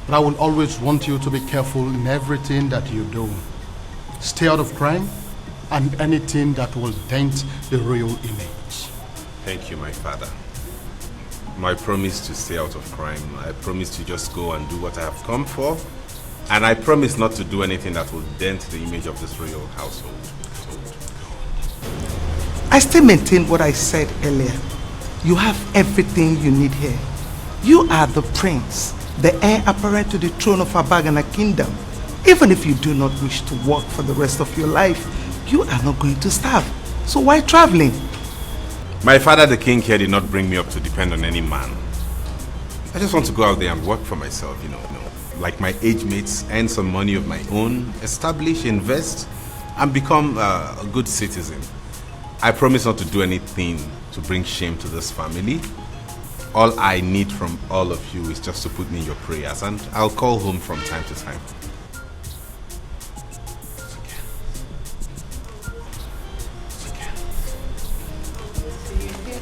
S2: I will always want you to be careful in everything that you do. Stay out of crime and anything that will dent the real image.
S12: Thank you, my father. My promise to stay out of crime. I promise to just go and do what I have come for. And I promise not to do anything that will dent the image of this royal household.
S8: I still maintain what I said earlier. You have everything you need here. You are the prince, the heir apparent to the throne of Abagana kingdom. Even if you do not wish to work for the rest of your life, you are not going to starve. So why traveling?
S12: My father, the king here, did not bring me up to depend on any man. I just want to go out there and work for myself, you know, like my age mates, earn some money of my own, establish, invest, and become a good citizen. I promise not to do anything to bring shame to this family. All I need from all of you is just to put me in your prayers, and I'll call home from time to time.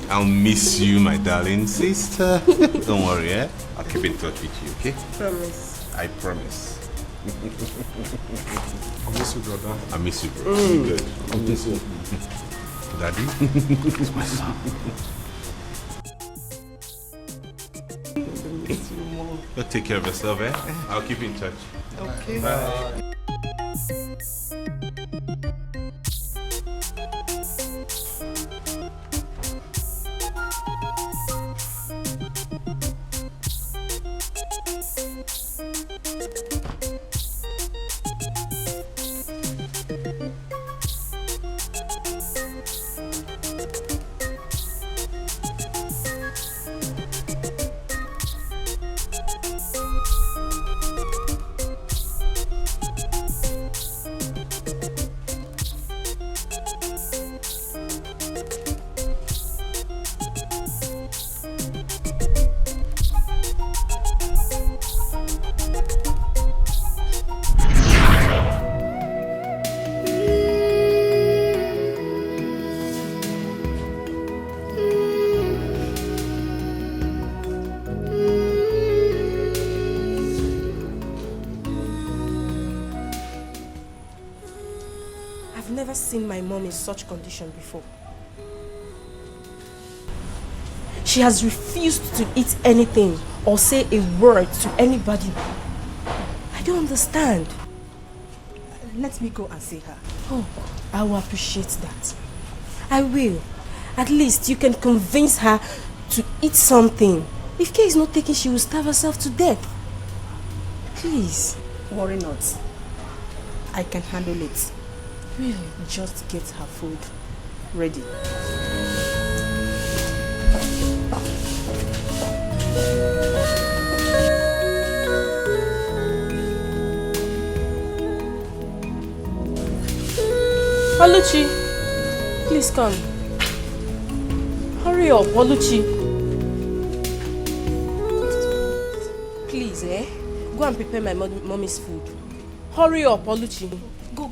S12: I'll miss you, my darling sister. Don't worry, eh? I'll keep in touch with you, okay?
S7: Promise.
S12: I promise.
S2: I miss you, brother.
S12: I miss you, bro. You good?
S2: I miss you.
S12: Daddy?
S2: It's my son.
S12: You'll take care of yourself, eh? I'll keep in touch.
S8: Okay.
S12: Bye.
S11: seen my mom in such condition before. She has refused to eat anything or say a word to anybody. I don't understand.
S7: Let me go and see her.
S11: Oh, I will appreciate that. I will. At least you can convince her to eat something. If Kay is not taking, she will starve herself to death. Please.
S7: Worry not. I can handle it.
S11: Really?
S7: Just get her food ready.
S11: Oluchi, please come. Hurry up, Oluchi. Please, go and prepare my mommy's food. Hurry up, Oluchi. Go.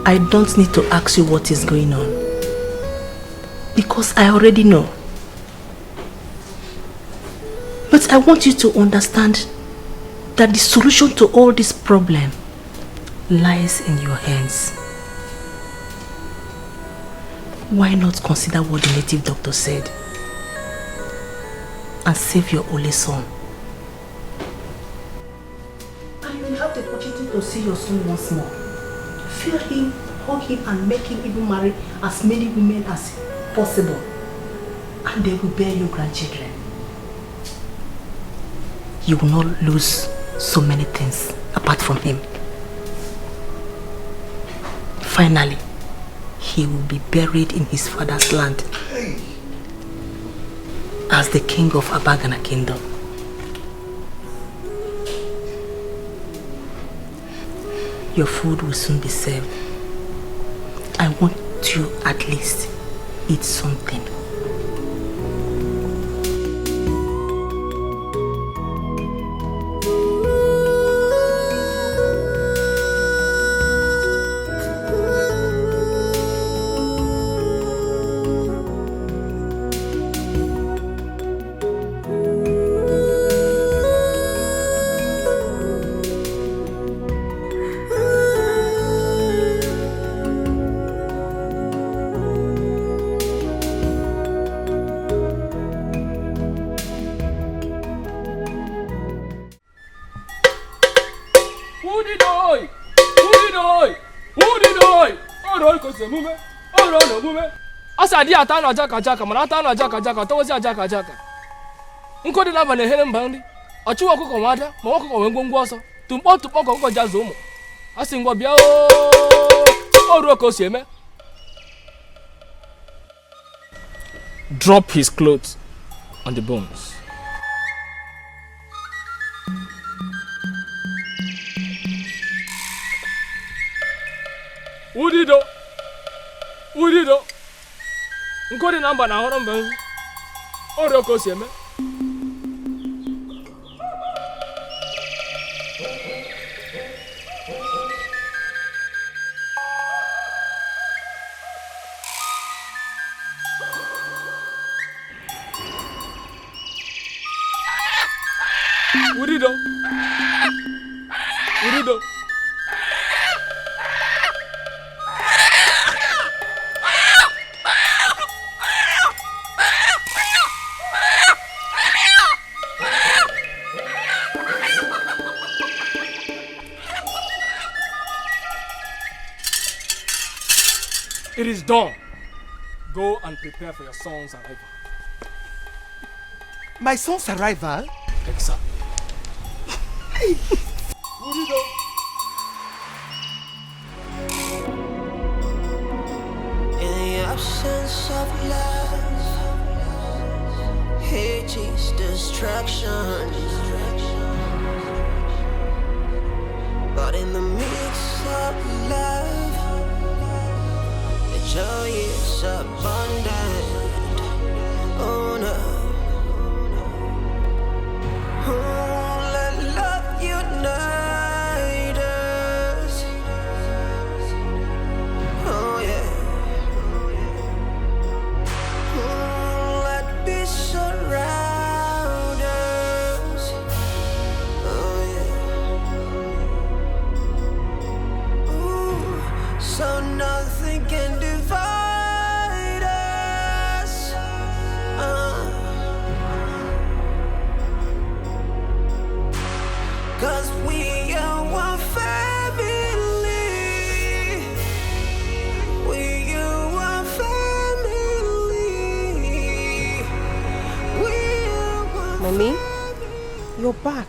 S15: I don't need to ask you what is going on, because I already know. But I want you to understand that the solution to all this problem lies in your hands. Why not consider what the native doctor said and save your only son? And you will have the opportunity to see your son once more. Feel him, hug him, and make him even marry as many women as possible. And they will bear you grandchildren. You will not lose so many things apart from him. Finally, he will be buried in his father's land as the king of Abagana kingdom. Your food will soon be served. I want you at least eat something.
S17: Asa dia atana jaka mana atana jaka tozi jaka nkodi na bana hele mbandi achuwa ọkụkọ nwada ma ọkụkọ we ngwongwo ọsọ tumkpọ ka ọkụkọ jazo ụmụ asị ngwa bịa oru ka o si eme. Drop his clothes on the bones. Udido nkodi na mba na horo mba oru ka o si eme. Udido. It is done. Go and prepare for your son's arrival.
S8: My son's arrival?
S17: Exactly.
S1: In the absence of love, hate is destruction. But in the midst of love, the joy is abundant. Oh no. Let love unite. can divide us. 'Cause we are one family. We are one family. We are one.
S18: Mommy, you're back.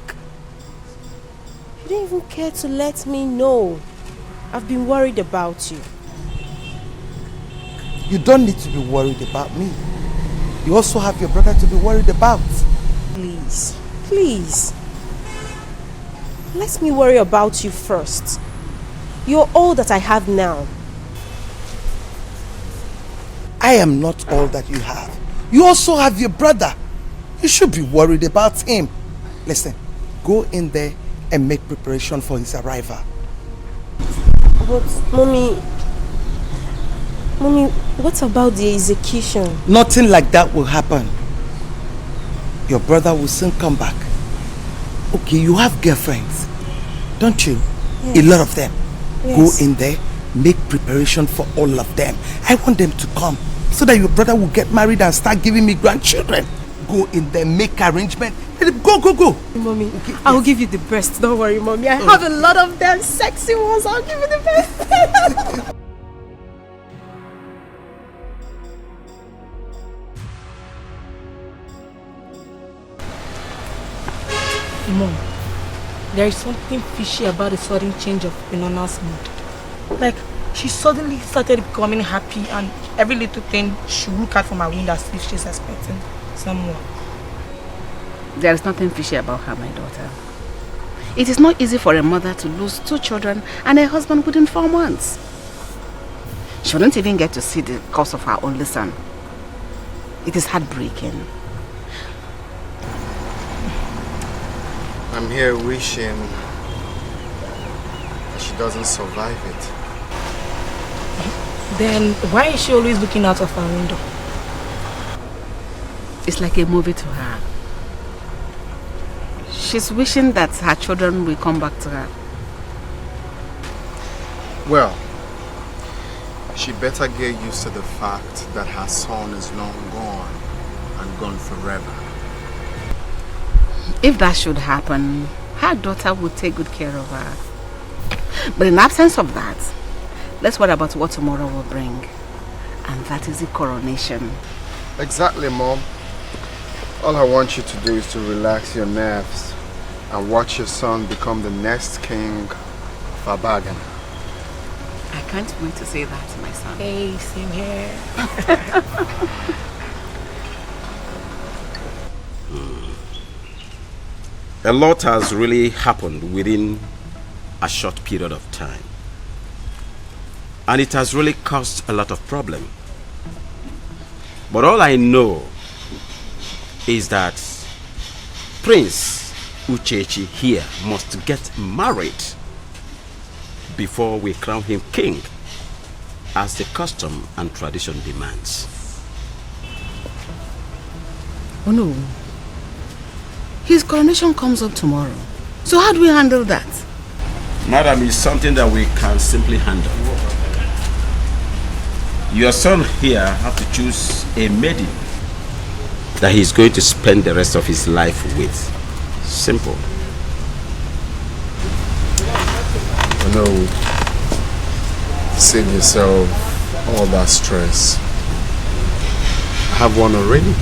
S18: You didn't even care to let me know. I've been worried about you.
S8: You don't need to be worried about me. You also have your brother to be worried about.
S18: Please, please. Let me worry about you first. You're all that I have now.
S8: I am not all that you have. You also have your brother. You should be worried about him. Listen, go in there and make preparation for his arrival.
S18: But, Mommy, what about the execution?
S8: Nothing like that will happen. Your brother will soon come back. Okay, you have girlfriends, don't you?
S18: Yes.
S8: A lot of them.
S18: Yes.
S8: Go in there, make preparation for all of them. I want them to come so that your brother will get married and start giving me grandchildren. Go in there, make arrangement. Go, go, go.
S18: Mommy, okay, I will give you the best. Don't worry, Mommy. I have a lot of them sexy ones. I'll give you the best.
S11: Mom, there is something fishy about the sudden change of Inona's mood. Like, she suddenly started becoming happy and every little thing she look at from her window as if she's expecting someone.
S6: There is nothing fishy about her, my daughter. It is not easy for a mother to lose 2 children and a husband within 4 months. She wouldn't even get to see the cause of her only son. It is heartbreaking.
S16: I'm here wishing that she doesn't survive it.
S11: Then why is she always looking out of her window?
S6: It's like a movie to her. She's wishing that her children will come back to her.
S16: Well, she better get used to the fact that her son is long gone and gone forever.
S6: If that should happen, her daughter will take good care of her. But in absence of that, let's worry about what tomorrow will bring. And that is the coronation.
S16: Exactly, Mom. All I want you to do is to relax your nerves and watch your son become the next king of Abagan.
S6: I can't wait to say that to my son.
S11: Hey, same here.
S10: A lot has really happened within a short period of time. And it has really caused a lot of problem. But all I know is that Prince Uchechi here must get married before we crown him king, as the custom and tradition demands.
S6: Oh no. His coronation comes up tomorrow. So how do we handle that?
S10: Madam, it's something that we can simply handle. Your son here have to choose a maiden that he's going to spend the rest of his life with. Simple.
S16: No, save yourself all that stress. I have one already.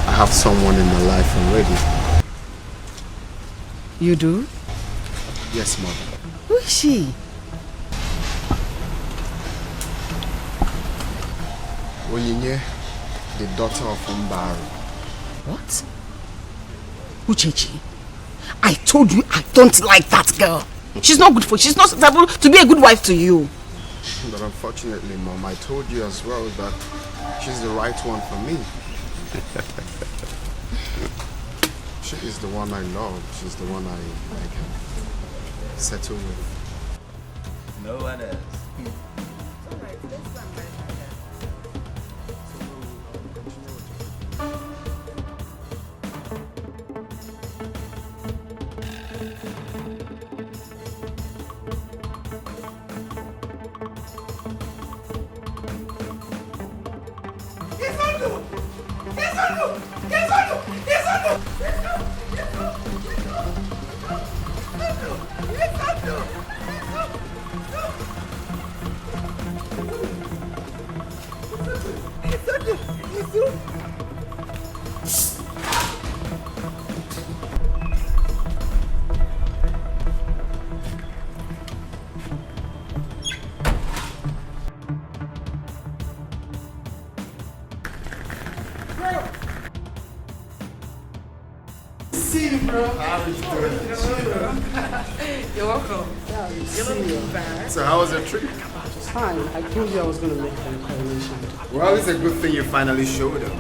S16: I have someone in my life already.
S6: You do?
S16: Yes, Mother.
S6: Who is she?
S16: Oyinye, the daughter of Umbaru.
S6: What? Uchechi, I told you I don't like that girl. She's not good for you. She's not able to be a good wife to you.
S16: But unfortunately, Mom, I told you as well that she's the right one for me. She is the one I love. She's the one I can settle with.
S14: No one else.
S11: see you, bro.
S16: How are you doing?
S11: You're welcome.
S19: Yeah,
S11: You're not bad.
S16: So how was your trip?
S19: It's fine. I told you I was going to make an coronation.
S16: Well, it's a good thing you finally showed up.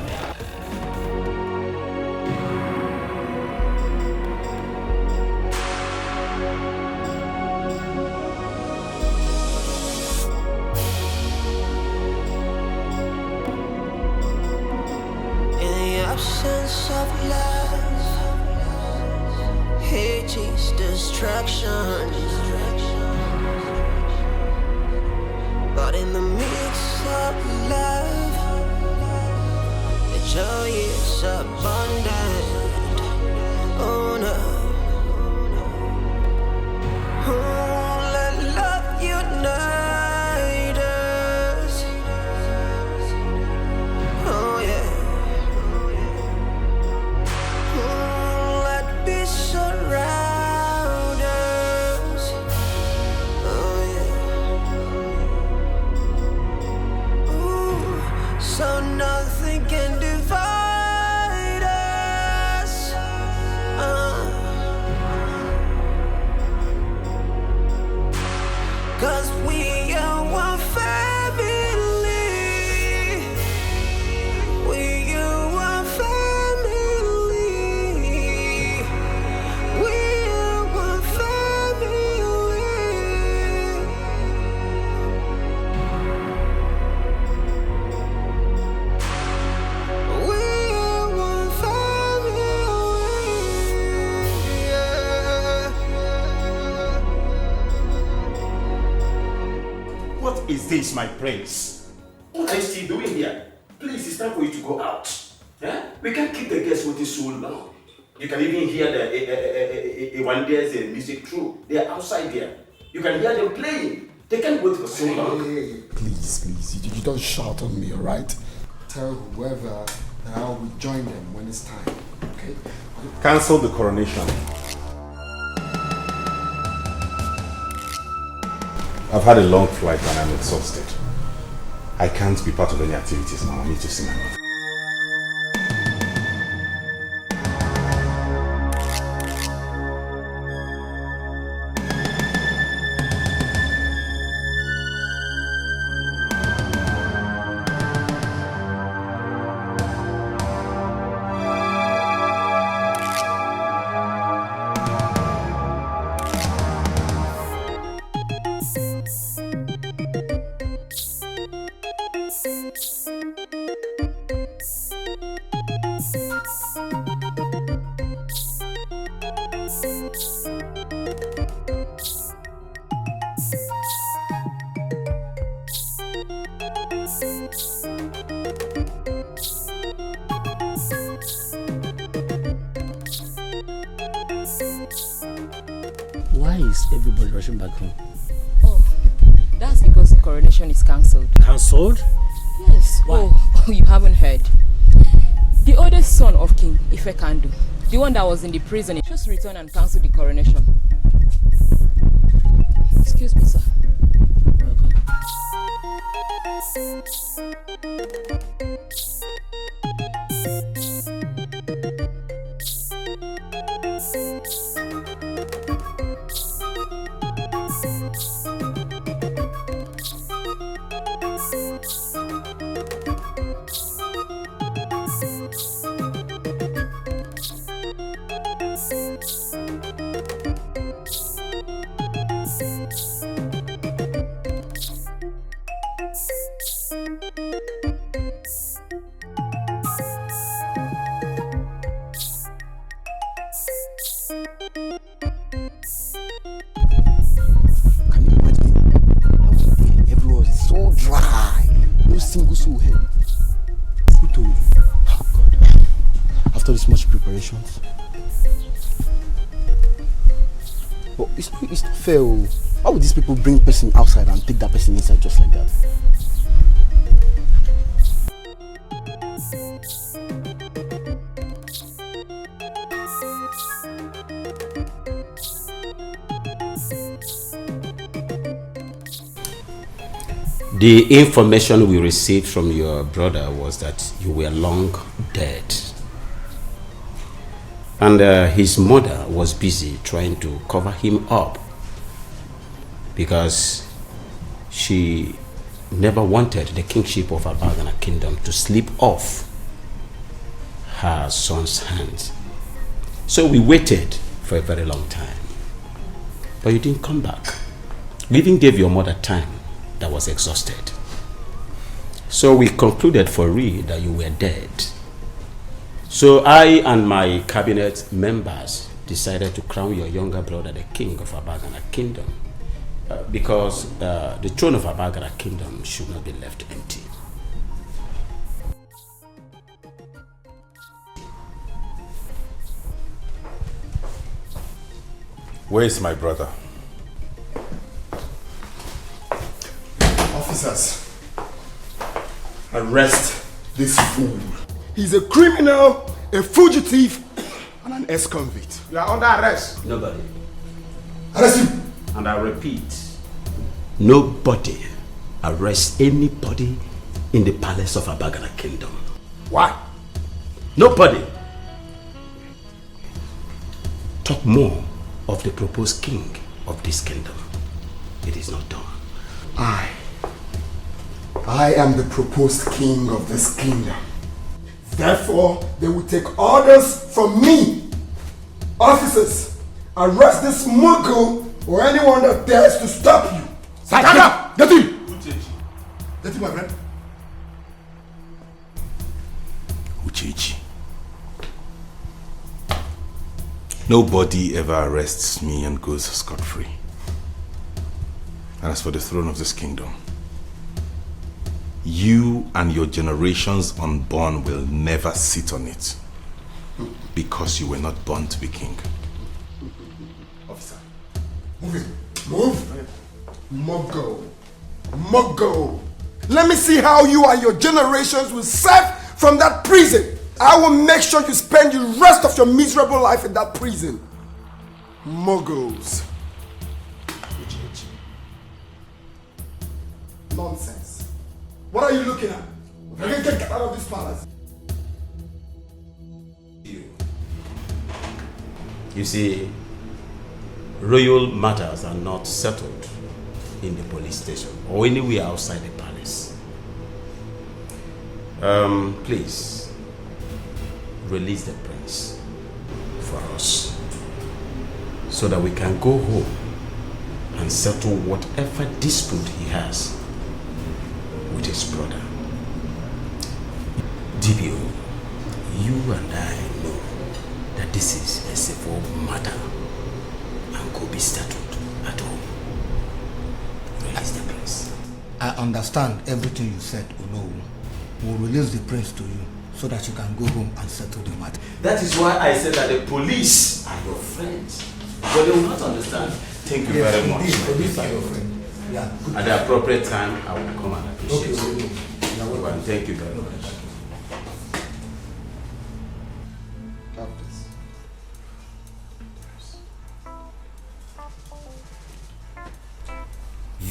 S1: In the absence of love, hate is destruction. But in the midst of love, the joy is abundant. Oh no. Oh, let love unite us. Oh yeah. Oh, let peace surround us. Oh yeah. Ooh, so nothing can divide us. 'Cause we are one family. We are one family. We are one family. We are one family. Yeah.
S10: What is this, my prince? What are you still doing here? Please, it's time for you to go out. Eh? We can't keep the guests waiting so long. You can even hear the Iwandia's music through. They are outside there. You can hear them playing. They can't wait for so long.
S3: Hey, please, you don't shout on me, alright? Tell whoever that I will join them when it's time, okay?
S12: Cancel the coronation. I've had a long flight and I'm exhausted. I can't be part of any activities now. I need to see my mother.
S20: Why is everybody rushing back home?
S21: Oh, that's because the coronation is cancelled.
S20: Cancelled?
S21: Yes.
S20: Why?
S21: Oh, you haven't heard. The oldest son of King Ifekandu, the one that was in the prison, he just returned and cancelled the coronation. Excuse me, sir.
S14: But it's not fair. Why would these people bring person outside and take that person inside just like that?
S10: The information we received from your brother was that you were long dead. And his mother was busy trying to cover him up because she never wanted the kingship of Abagana kingdom to slip off her son's hands. So we waited for a very long time. But you didn't come back. We even gave your mother time that was exhausted. So we concluded for real that you were dead. So I and my cabinet members decided to crown your younger brother the king of Abagana kingdom because the throne of Abagana kingdom should not be left empty.
S12: Where is my brother?
S3: Officers, arrest this fool. He's a criminal, a fugitive, and an ex-convict. You are under arrest.
S10: Nobody.
S3: Arrest him.
S10: And I repeat, nobody arrests anybody in the palace of Abagana kingdom.
S3: Why?
S10: Nobody. Talk more of the proposed king of this kingdom. It is not done.
S3: I am the proposed king of this kingdom. Therefore, they will take orders from me. Officers, arrest this Mughal or anyone that dares to stop you. Stand up! Get him! Get him, my friend.
S12: Uchechi. Nobody ever arrests me and goes scot-free. And as for the throne of this kingdom, you and your generations unborn will never sit on it because you were not born to be king.
S3: Officer, move it. Move. Mughal. Mughal. Let me see how you and your generations will serve from that prison. I will make sure you spend the rest of your miserable life in that prison. Mughals. Nonsense. What are you looking at? Get out of this palace.
S10: You see, royal matters are not settled in the police station or anywhere outside the palace. Please, release the prince for us so that we can go home and settle whatever dispute he has with his brother. DBO, you and I know that this is a civil matter and could be settled at home. Release the prince.
S4: I understand everything you said, Ono. We'll release the prince to you so that you can go home and settle the matter.
S10: That is why I said that the police are your friends. But they will not understand. Thank you very much.
S4: Police are your friend. Yeah.
S10: At the appropriate time, I will come and appreciate you. And thank you very much.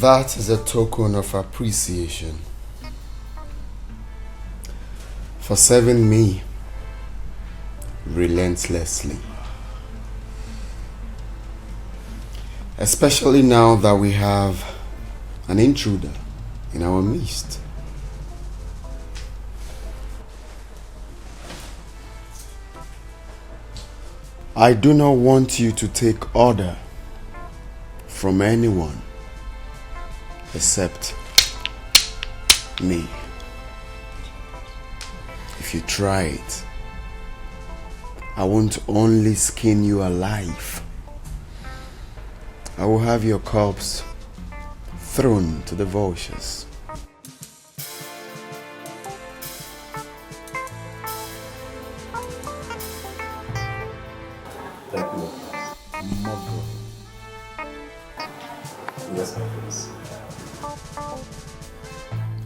S16: That is a token of appreciation for serving me relentlessly. Especially now that we have an intruder in our midst. I do not want you to take order from anyone except me. If you try it, I won't only skin you alive, I will have your corpse thrown to the vultures.
S10: Thank you. Muggle. Yes, my prince.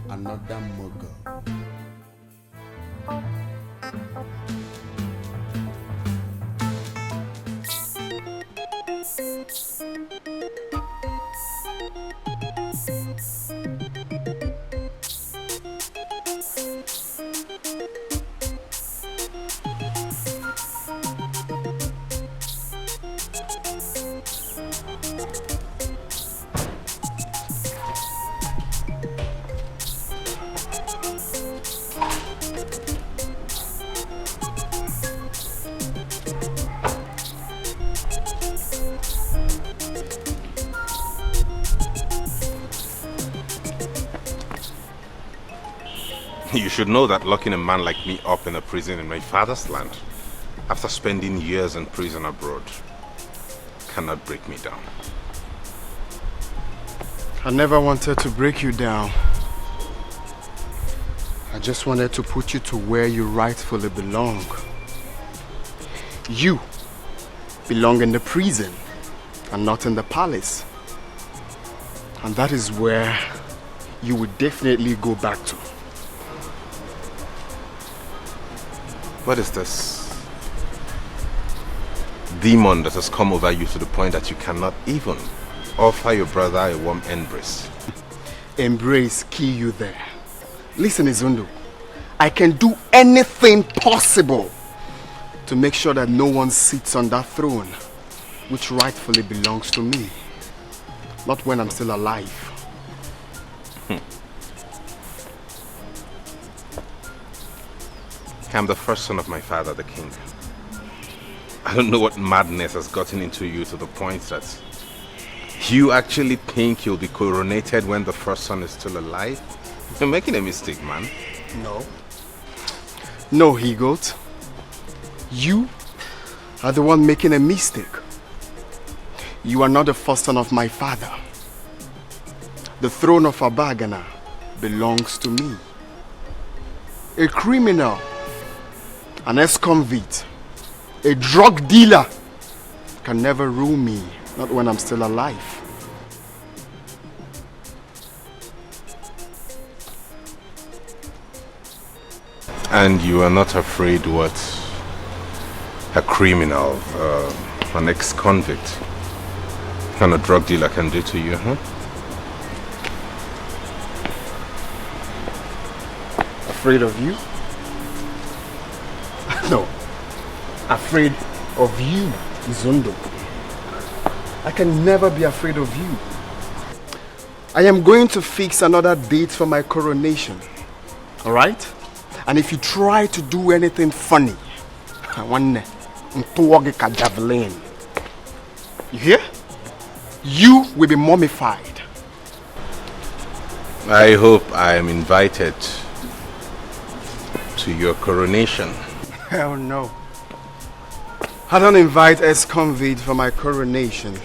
S16: Another Muggle.
S12: You should know that locking a man like me up in a prison in my father's land, after spending years in prison abroad, cannot break me down.
S3: I never wanted to break you down. I just wanted to put you to where you rightfully belong. You belong in the prison and not in the palace. And that is where you would definitely go back to.
S12: What is this demon that has come over you to the point that you cannot even offer your brother a warm embrace?
S3: Embrace kill you there. Listen, Izundu, I can do anything possible to make sure that no one sits on that throne, which rightfully belongs to me. Not when I'm still alive.
S12: I'm the first son of my father, the king. I don't know what madness has gotten into you to the point that you actually think you'll be coronated when the first son is still alive? You're making a mistake, man.
S3: No. No, he-goat. You are the one making a mistake. You are not the first son of my father. The throne of Abagana belongs to me. A criminal, an ex-convict, a drug dealer can never rule me, not when I'm still alive.
S12: And you are not afraid what a criminal, an ex-convict, and a drug dealer can do to you, huh?
S3: Afraid of you? No. Afraid of you, Izundu. I can never be afraid of you. I am going to fix another date for my coronation. Alright? And if you try to do anything funny, I want to javelin. You hear? You will be mummified.
S12: I hope I am invited to your coronation.
S3: Hell no. I don't invite ex-convict for my coronation.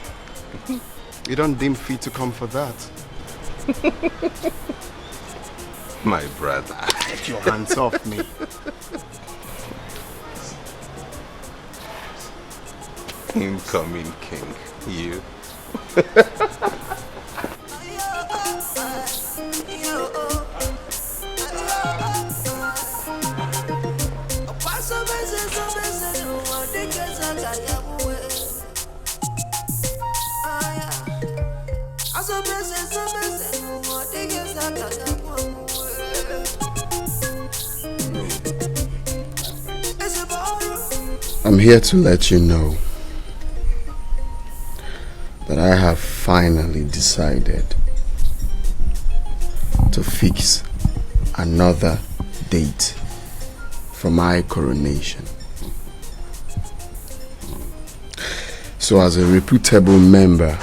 S3: You don't deem fit to come for that.
S12: My brother.
S3: Get your hands off me.
S12: Incoming king, you.
S16: I'm here to let you know that I have finally decided to fix another date for my coronation. So as a reputable member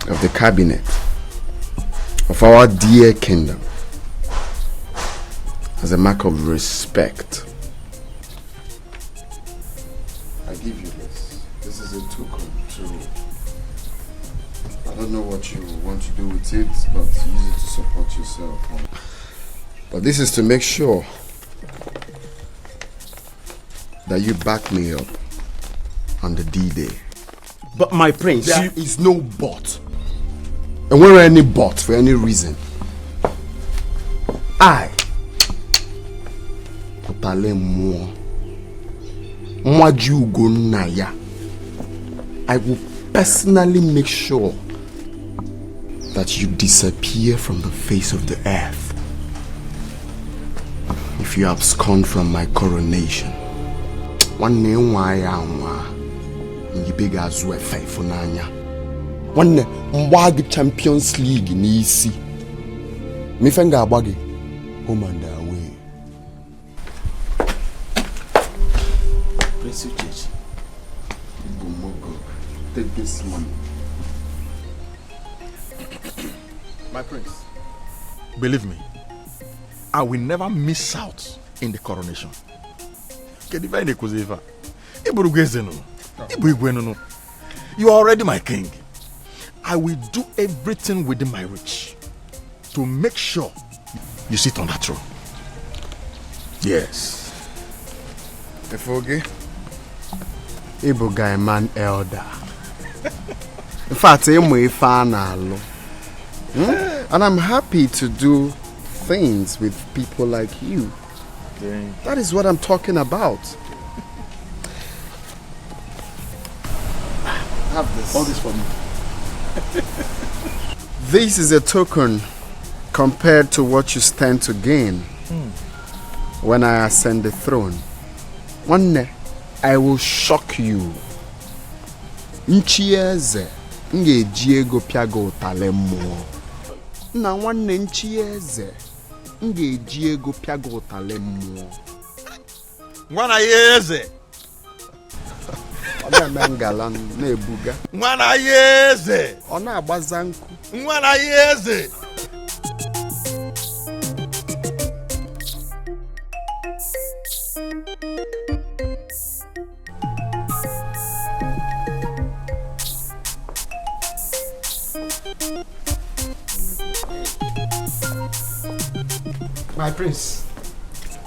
S16: of the cabinet of our dear kingdom, as a mark of respect, I give you this. This is a token to, I don't know what you want to do with it, but use it to support yourself. But this is to make sure that you back me up on the D-Day.
S3: But my prince,
S16: there is no but. And where any but for any reason, I, I will personally make sure that you disappear from the face of the earth if you abscond from my coronation. One name why you big as well faithful nanya. One Mwag Champions League in EC. Me fenga bagi home and away.
S10: Bless you, Church.
S16: Take this money. My prince,
S2: believe me, I will never miss out in the coronation. You are already my king. I will do everything within my reach to make sure you sit on that throne. Yes.
S16: Efoge, Igbo guy man elder. In fact, and I'm happy to do things with people like you. That is what I'm talking about. Have this.
S2: All this for me.
S16: This is a token compared to what you stand to gain when I ascend the throne. One day, I will shock you. Nchieze ngeji ego piago utale mmụọ. Na nwanne nchieze ngeji ego piago utale mmụọ.
S2: Nwana yeze.
S16: Ọ na-ngala na-ebuga.
S2: Nwana yeze.
S16: Ọ na-agbaza nkụ.
S2: Nwana yeze.
S5: My prince,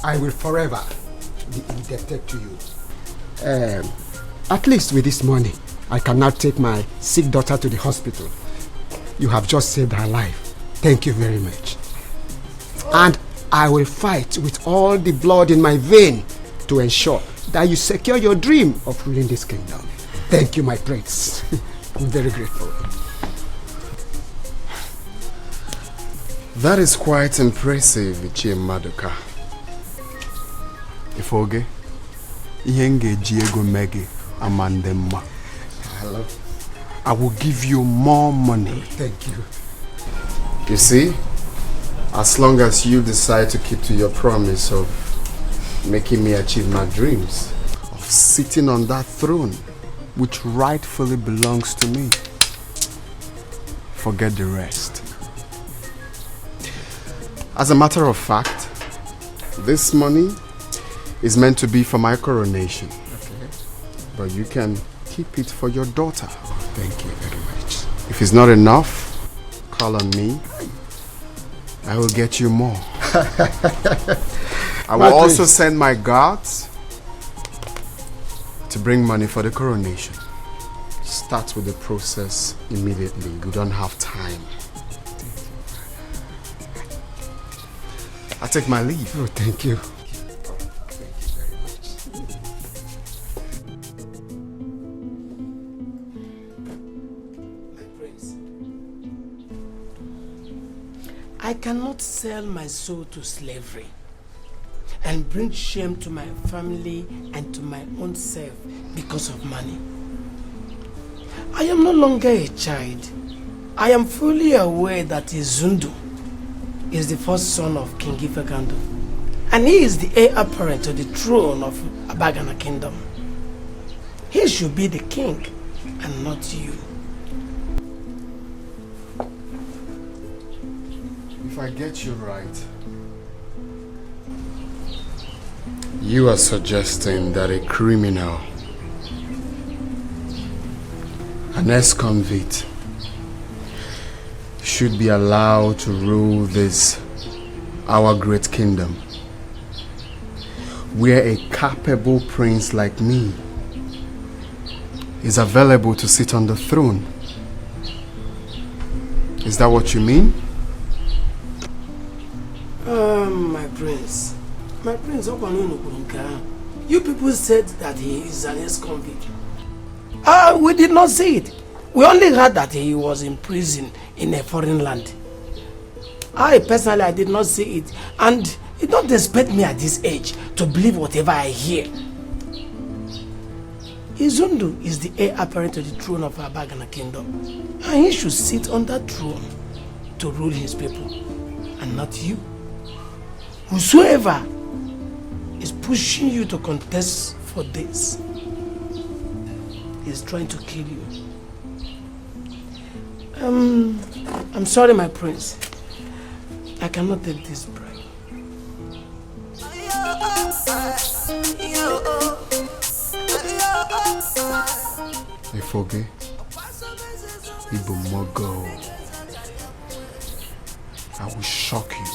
S5: I will forever be indebted to you. At least with this money, I can now take my sick daughter to the hospital. You have just saved her life. Thank you very much. And I will fight with all the blood in my vein to ensure that you secure your dream of ruling this kingdom. Thank you, my prince. I'm very grateful.
S16: That is quite impressive, Ichie Maduka. Ifoge, ihenge Diego Megi Amandemma.
S5: Hello.
S16: I will give you more money.
S5: Thank you.
S16: You see, as long as you decide to keep to your promise of making me achieve my dreams, of sitting on that throne, which rightfully belongs to me, forget the rest. As a matter of fact, this money is meant to be for my coronation.
S5: Okay.
S16: But you can keep it for your daughter.
S5: Thank you very much.
S16: If it's not enough, call on me. I will get you more. I will also send my guards to bring money for the coronation. Start with the process immediately. You don't have time. I take my leave.
S5: Oh, thank you.
S22: I cannot sell my soul to slavery and bring shame to my family and to my own self because of money. I am no longer a child. I am fully aware that Izundu is the first son of King Ifekandu, and he is the heir apparent to the throne of Abagana Kingdom. He should be the king and not you.
S16: If I get you right, you are suggesting that a criminal, an ex-convict, should be allowed to rule this, our great kingdom, where a capable prince like me is available to sit on the throne. Is that what you mean?
S22: My prince, you people said that he is an ex-convict. We did not see it. We only heard that he was in prison in a foreign land. I did not see it, and you don't expect me at this age to believe whatever I hear. Izundu is the heir apparent to the throne of Abagana Kingdom, and he should sit on that throne to rule his people, and not you. Whosoever is pushing you to contest for this is trying to kill you. I'm sorry, my prince. I cannot take this bribe.
S2: Afoge, Ibu Mogo. I will shock you.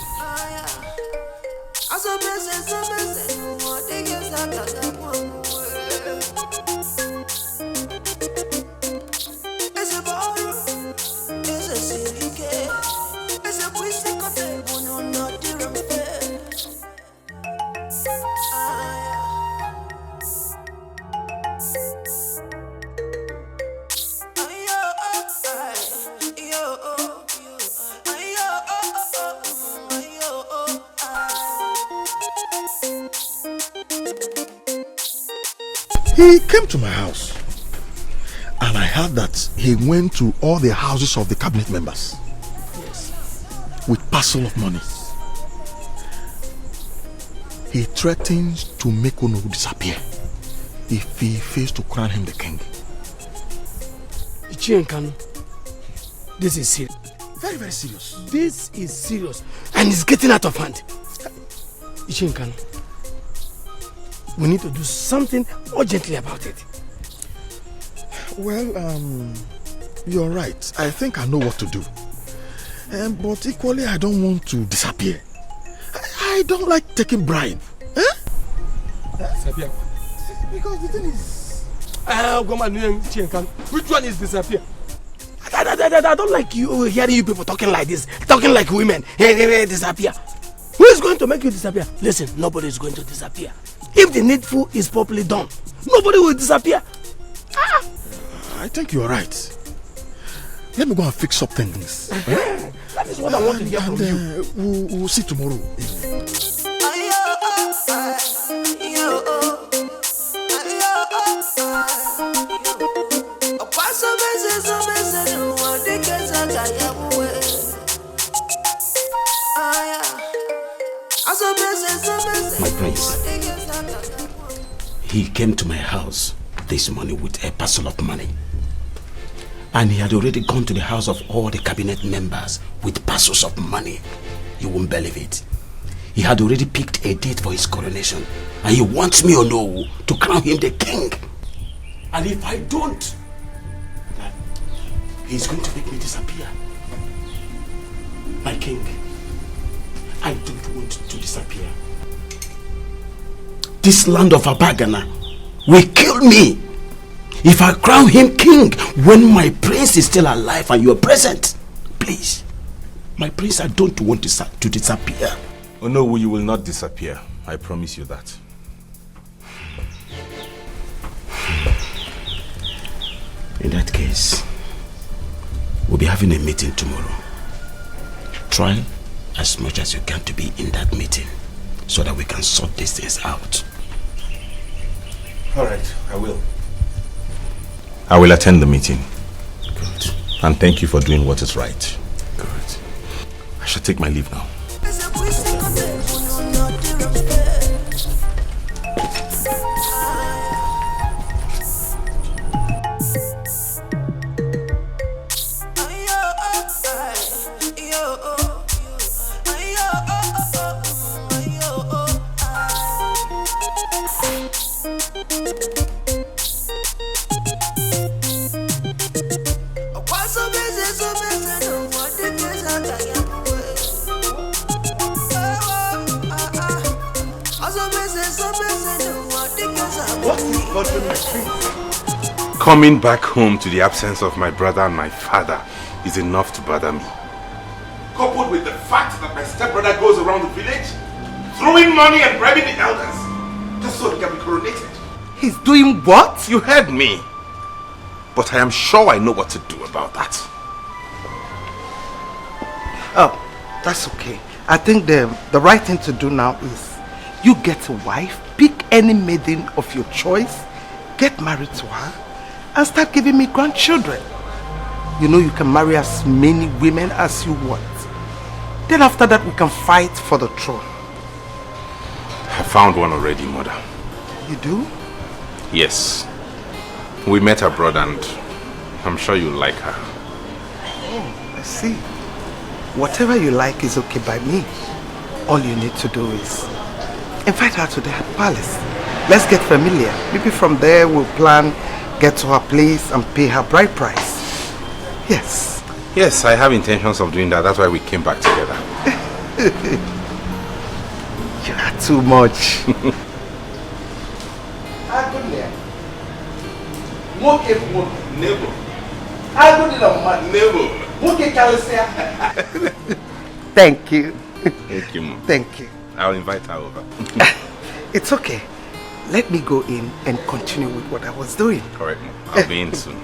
S2: He came to my house and I heard that he went to all the houses of the cabinet members. Yes. With parcel of money. He threatens to make Ono disappear if he fails to crown him the king.
S22: Ichienkanu, this is serious.
S2: Very, very serious.
S22: This is serious and it's getting out of hand. Ichienkanu, we need to do something urgently about it.
S2: Well, you're right. I think I know what to do. But equally, I don't want to disappear. I don't like taking bribe.
S22: Disappear? Because the thing is... which one is disappear? I don't like you hearing you people talking like this. Talking like women. Hey, disappear. Who is going to make you disappear? Listen, nobody is going to disappear. If the needful is properly done, nobody will disappear.
S2: I think you're right. Let me go and fix up things.
S22: That is what I want to hear from you.
S2: We'll see tomorrow.
S10: My prince, he came to my house this morning with a parcel of money. And he had already gone to the house of all the cabinet members with parcels of money. You won't believe it. He had already picked a date for his coronation. And he wants me or no to crown him the king. And if I don't, he's going to make me disappear. My king, I don't want to disappear. This land of Abagana will kill me if I crown him king when my prince is still alive and you are present. Please, my prince, I don't want to disappear.
S12: Oh no, you will not disappear. I promise you that.
S10: In that case, we'll be having a meeting tomorrow. Try as much as you can to be in that meeting so that we can sort these things out.
S12: Alright, I will. I will attend the meeting.
S10: Good.
S12: And thank you for doing what is right. Good. I shall take my leave now. Coming back home to the absence of my brother and my father is enough to bother me. Coupled with the fact that my stepbrother goes around the village throwing money and bribing the elders just so he can be coronated.
S8: He's doing what?
S12: You heard me. But I am sure I know what to do about that.
S8: Oh, that's okay. I think the right thing to do now is you get a wife, pick any maiden of your choice, get married to her, and start giving me grandchildren. You know you can marry as many women as you want. Then after that we can fight for the throne.
S12: I found one already, mother.
S8: You do?
S12: Yes. We met abroad and I'm sure you'll like her.
S8: Oh, I see. Whatever you like is okay by me. All you need to do is invite her to the palace. Let's get familiar. Maybe from there we'll plan
S9: get to her place and pay her bride price. Yes.
S12: Yes, I have intentions of doing that. That's why we came back together.
S9: You are too much. Thank you.
S12: Thank you, Mom.
S9: Thank you.
S12: I'll invite her over.
S9: It's okay. Let me go in and continue with what I was doing.
S12: Correct, Mom. I'll be in soon.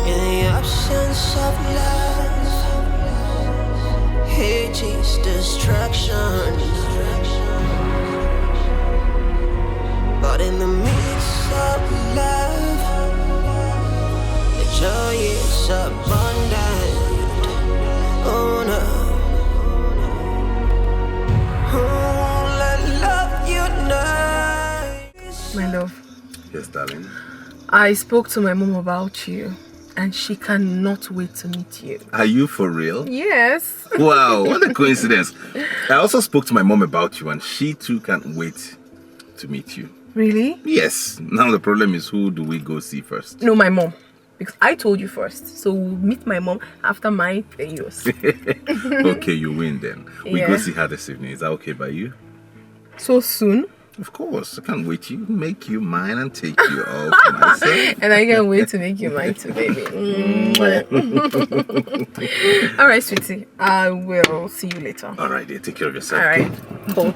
S1: In the absence of love, hate is destruction. But in the midst of love, the joy is abundant. Oh no. Oh, let love unite.
S11: My love,
S12: Yes, darling.
S11: I spoke to my mom about you, and she cannot wait to meet you.
S12: Are you for real?
S11: Yes.
S12: Wow, what a coincidence. I also spoke to my mom about you, and she too can't wait to meet you.
S11: Really?
S12: Yes. Now the problem is, who do we go see first?
S11: No, my mom. Because I told you first. So we'll meet my mom after mine, then yours.
S12: Okay, you win then. We go
S11: Yeah.
S12: see her this evening. Is that okay by you?
S11: So soon?
S12: Of course. I can't wait to make you mine and take you all for myself.
S11: And I can't wait to make you mine too, baby. All right, sweetie. I will see you later.
S12: All right, dear. Take care of yourself.
S11: All right. Cool.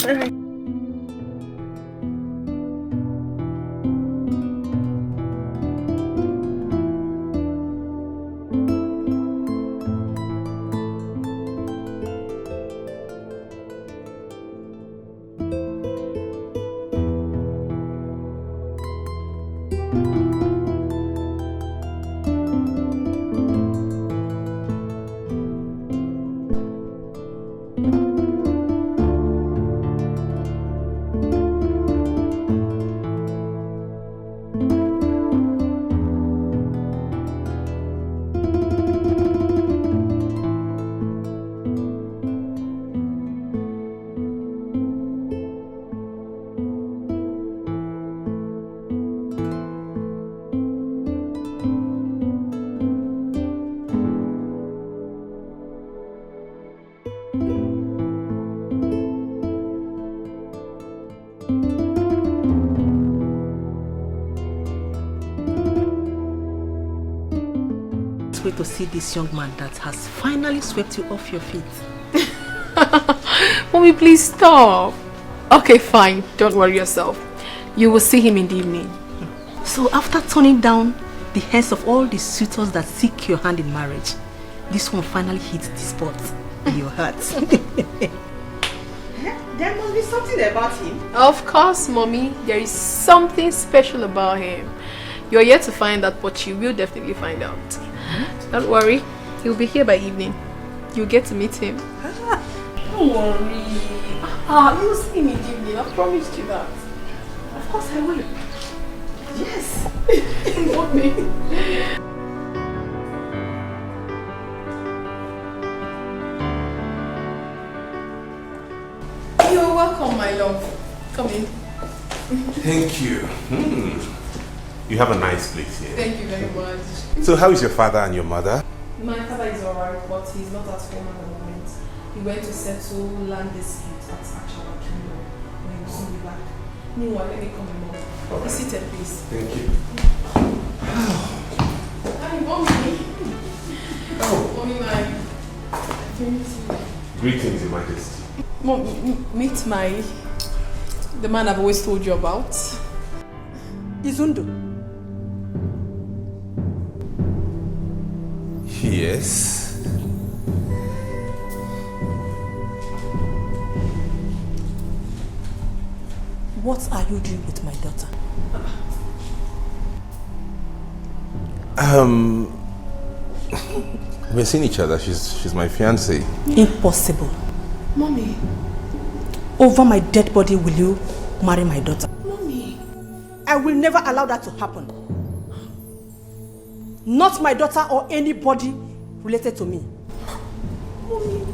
S11: All right.
S15: Wait to see this young man that has finally swept you off your feet.
S11: Mommy, please stop. Okay, fine. Don't worry yourself. You will see him in the evening.
S15: So after turning down the heads of all the suitors that seek your hand in marriage, this one finally hit the spot in your heart.
S7: There must be something about him.
S11: Of course, Mommy. There is something special about him. You're yet to find out, but you will definitely find out. Don't worry. He'll be here by evening. You'll get to meet him. Don't worry. You'll see him in the evening. I promised you that. Of course I will. Yes. Mommy. You're welcome, my love. Come in.
S12: Thank you. You have a nice place here.
S11: Thank you very much.
S12: So how is your father and your mother?
S11: My father is alright, but he's not at home at the moment. He went to settle land dispute at Achala Kingdom. He will soon be back. Meanwhile, let me come in, Mom. Be seated, please.
S12: Thank you.
S11: Hi, Mommy.
S12: Oh.
S11: Mommy,
S12: Greetings, Your Majesty.
S11: Mom, meet the man I've always told you about.
S7: Izundu.
S12: Yes.
S15: What are you doing with my daughter?
S12: We're seeing each other. She's my fiancée.
S15: Impossible.
S11: Mommy.
S15: Over my dead body will you marry my daughter?
S7: Mommy. I will never allow that to happen. Not my daughter or anybody related to me.
S11: Mommy,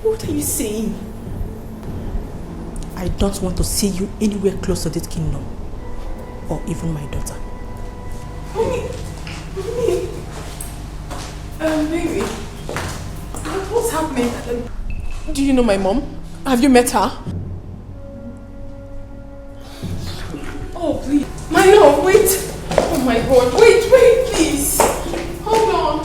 S11: what are you saying?
S15: I I don't want to see you anywhere close to this kingdom. Or even my daughter.
S11: Baby. What's happening? Do you know my mom? Have you met her? Oh, please. My love, wait. Oh my God. Wait, please. Hold on.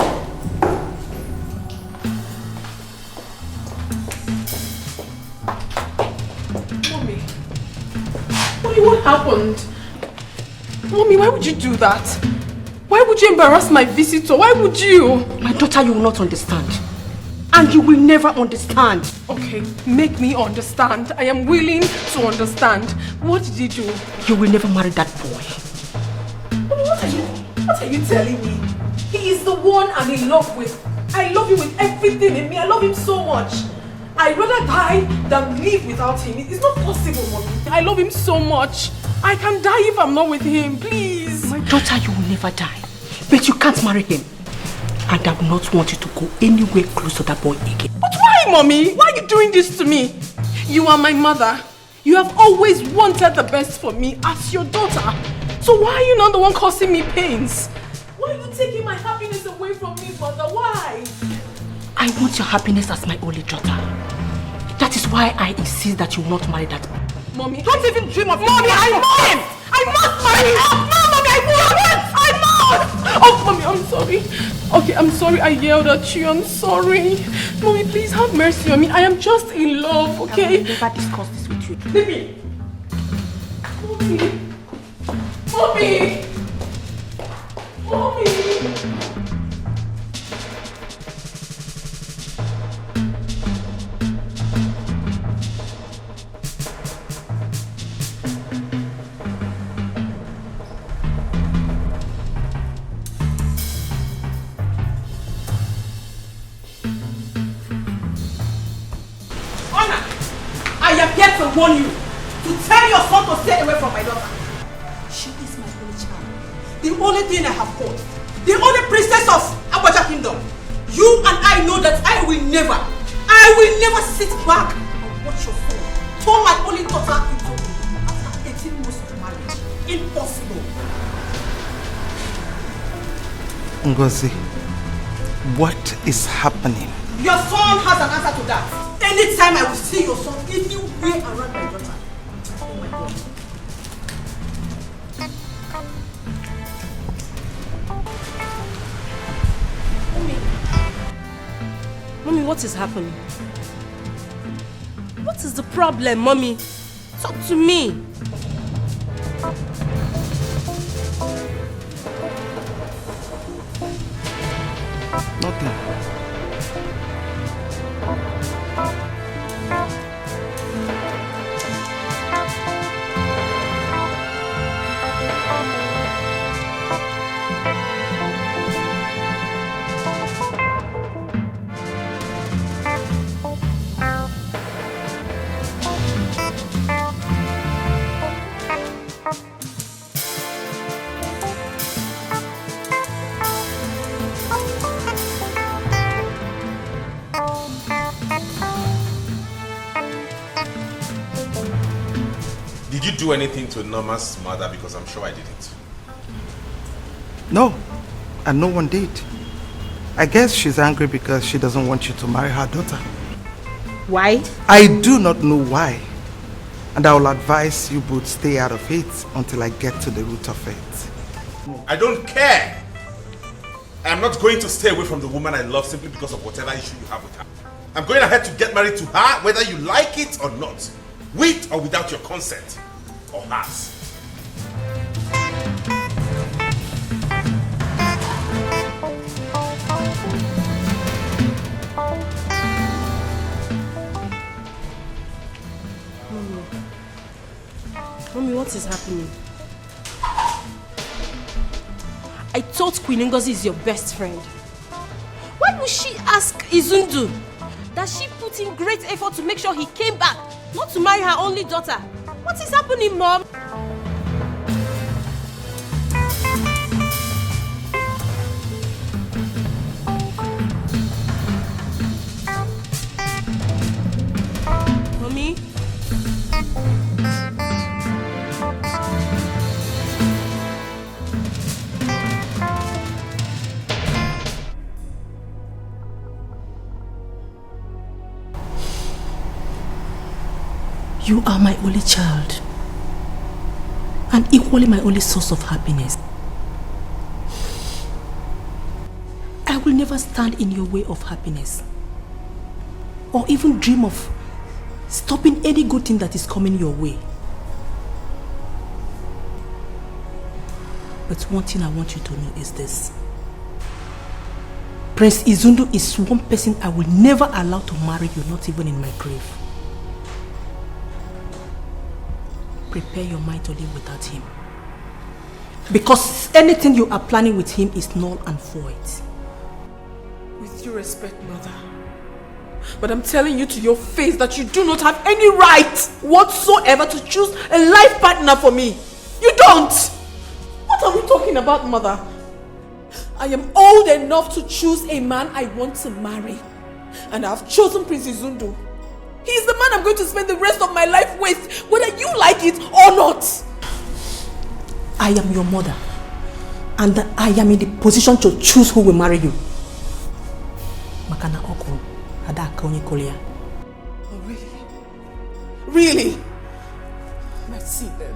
S11: Mommy, what happened? Mommy, why would you do that? Why would you embarrass my visitor? Why would you?
S15: My daughter, you will not understand. And you will never understand.
S11: Okay, make me understand. I am willing to understand. What did you do?
S15: You will never marry that boy.
S11: What are you telling me? He is the one I'm in love with. I love him with everything in me. I love him so much. I'd rather die than live without him. It's not possible, Mommy. I love him so much. I can die if I'm not with him, please.
S15: My daughter, you will never die. But you can't marry him. And I will not want you to go anywhere close to that boy again.
S11: But why, Mommy? Why are you doing this to me? You are my mother. You have always wanted the best for me as your daughter. So why are you not the one causing me pains? Why are you taking my happiness away from me, Mother? Why?
S15: I want your happiness as my only daughter. That is why I insist that you will not marry that boy.
S11: Mommy, don't even dream of it. Mommy, I must! I must marry him! No, Mommy, I must! Oh, Mommy, I'm sorry. Okay, I'm sorry I yelled at you. I'm sorry. Mommy, please have mercy on me. I am just in love, okay?
S15: I will never discuss this with you.
S11: Baby! Mommy! Mommy! Mommy!
S15: I am here to warn you, to tell your son to stay away from my daughter. She is my only child, the only thing I have got, the only princess of Abuja Kingdom. You and I know that I will never sit back and watch your son turn my only daughter into after 18 months of marriage. Impossible.
S9: Ngozi, what is happening?
S15: Your son has an answer to that. Anytime I will see your son anywhere around my daughter. Oh my God.
S18: Mommy, what is happening? What is the problem, Mommy? Talk to me.
S9: Nothing.
S12: Did you do anything to Norma's mother? Because I'm sure I didn't.
S9: No, and no one did. I guess she's angry because she doesn't want you to marry her daughter.
S18: Why?
S9: I do not know why. And I will advise you both stay out of it until I get to the root of it.
S12: I don't care. I'm not going to stay away from the woman I love simply because of whatever issue you have with her. I'm going ahead to get married to her whether you like it or not. With or without your consent. Or hers.
S18: Mommy, what is happening? I thought Queen Ngozi is your best friend. Why would she ask Izundu? That she put in great effort to make sure he came back, not to marry her only daughter. What is happening, Mom? Mommy?
S15: You are my only child. And equally my only source of happiness. I will never stand in your way of happiness. Or even dream of stopping any good thing that is coming your way. But one thing I want you to know is this. Prince Izundu is one person I will never allow to marry you, not even in my grave. Prepare your mind to live without him. Because anything you are planning with him is null and void.
S11: With due respect, mother, but I'm telling you to your face that you do not have any right whatsoever to choose a life partner for me. You don't! What are we talking about, mother? I am old enough to choose a man I want to marry. And I've chosen Prince Izundu. He is the man I'm going to spend the rest of my life with, whether you like it or not.
S15: I am your mother. And I am in the position to choose who will marry you. Makana Oko, Adaka Onikolia.
S11: Oh, really? Really? Let's see then.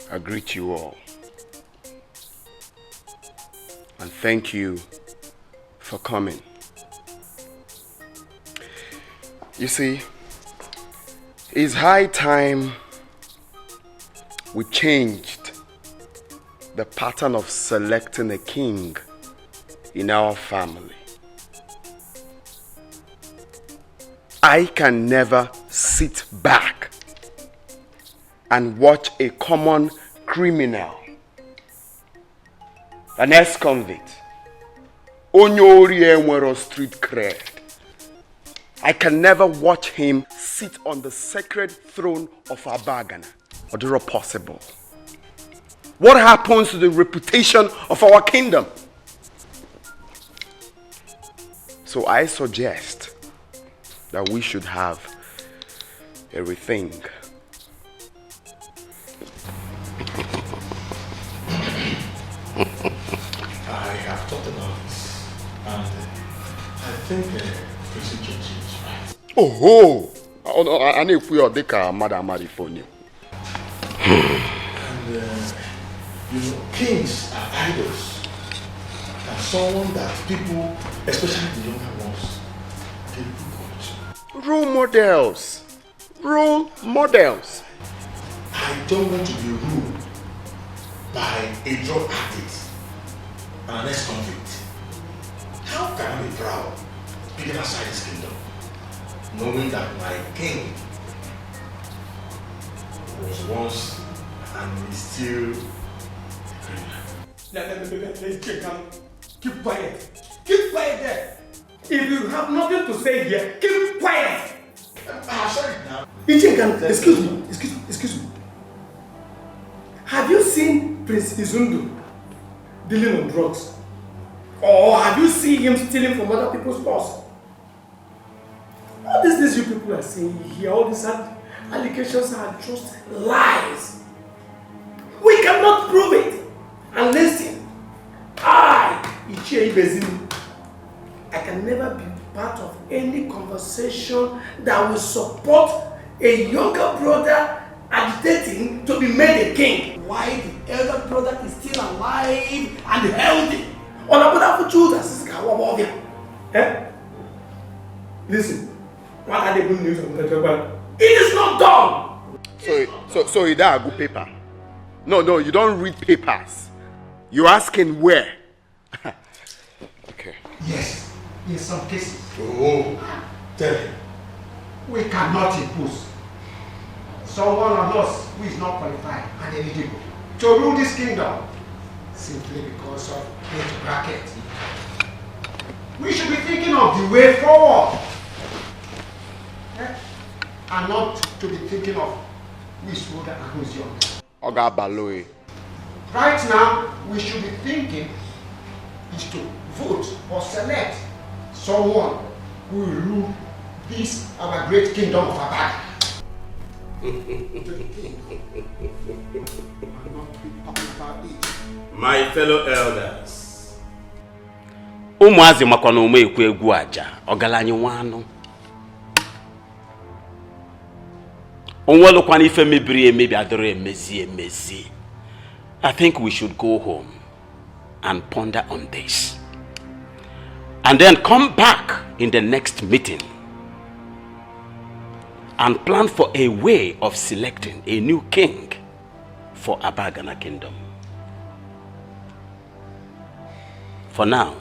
S16: I greet you all and thank you for coming. You see, it's high time we changed the pattern of selecting a king in our family. I can never sit back and watch a common criminal, an ex-convict, Onyori Enwero street cred. I can never watch him sit on the sacred throne of Abagana. Or possible. What happens to the reputation of our kingdom? So I suggest that we should have a rethink.
S2: I have thought about this, and I think procedure is right.
S16: Oh, I need to put your Madam Marifonio.
S2: And you know, kings are idols, and someone that people, especially the younger ones, they look up to.
S16: Role models. Role models.
S2: I don't want to be ruled by a drug addict and an ex-convict. How can I be proud being outside this kingdom, knowing that my king was once and is still a criminal?
S8: Keep quiet. Keep quiet there. If you have nothing to say here, keep quiet.
S2: Sorry now.
S8: Excuse me. Have you seen Prince Izundu dealing on drugs? Or have you seen him stealing from other people's purse? All these things you people are saying here, all these allegations are just lies. We cannot prove it. And listen, Ichie Ibezini, I can never be part of any conversation that will support a younger brother agitating to be made a king. Why the elder brother is still alive and healthy? Listen, what are the good news of the It is not done!
S16: So you don't have good paper? No, you don't read papers. You're asking where? Okay.
S5: Yes, in some cases.
S2: Oh, tell him.
S5: We cannot impose someone on us who is not qualified and eligible to rule this kingdom simply because of age bracket. We should be thinking of the way forward, and not to be thinking of who is older and who is young.
S16: Oga Baloy.
S5: Right now, we should be thinking is to vote or select someone who will rule this our great kingdom of Abaga.
S10: My fellow elders, ụmụazị makwa na ume ekwu egwu aja ọgaranya nwanụ. Onwelokwana ife mebiri emebi adoro emezi. I think we should go home and ponder on this. And then come back in the next meeting and plan for a way of selecting a new king for Abagana Kingdom. For now,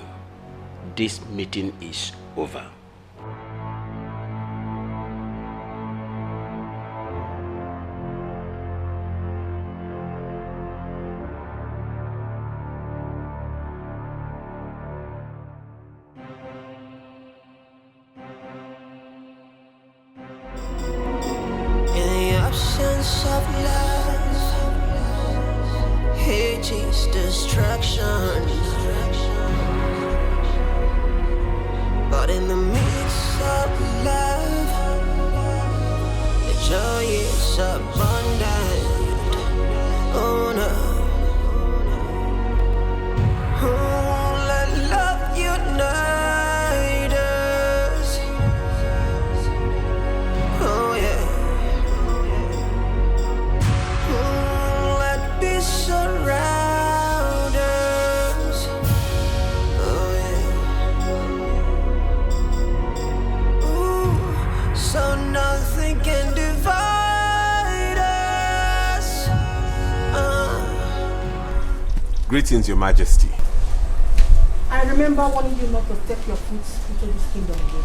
S10: this meeting is over.
S1: Destruction, but in the midst of love, the joy is abundant. Oh no, oh, let love unite us. Oh yeah, oh, let peace surround. Nothing can divide us.
S12: Greetings, Your Majesty.
S15: I remember warning you not to step your foot into this kingdom again.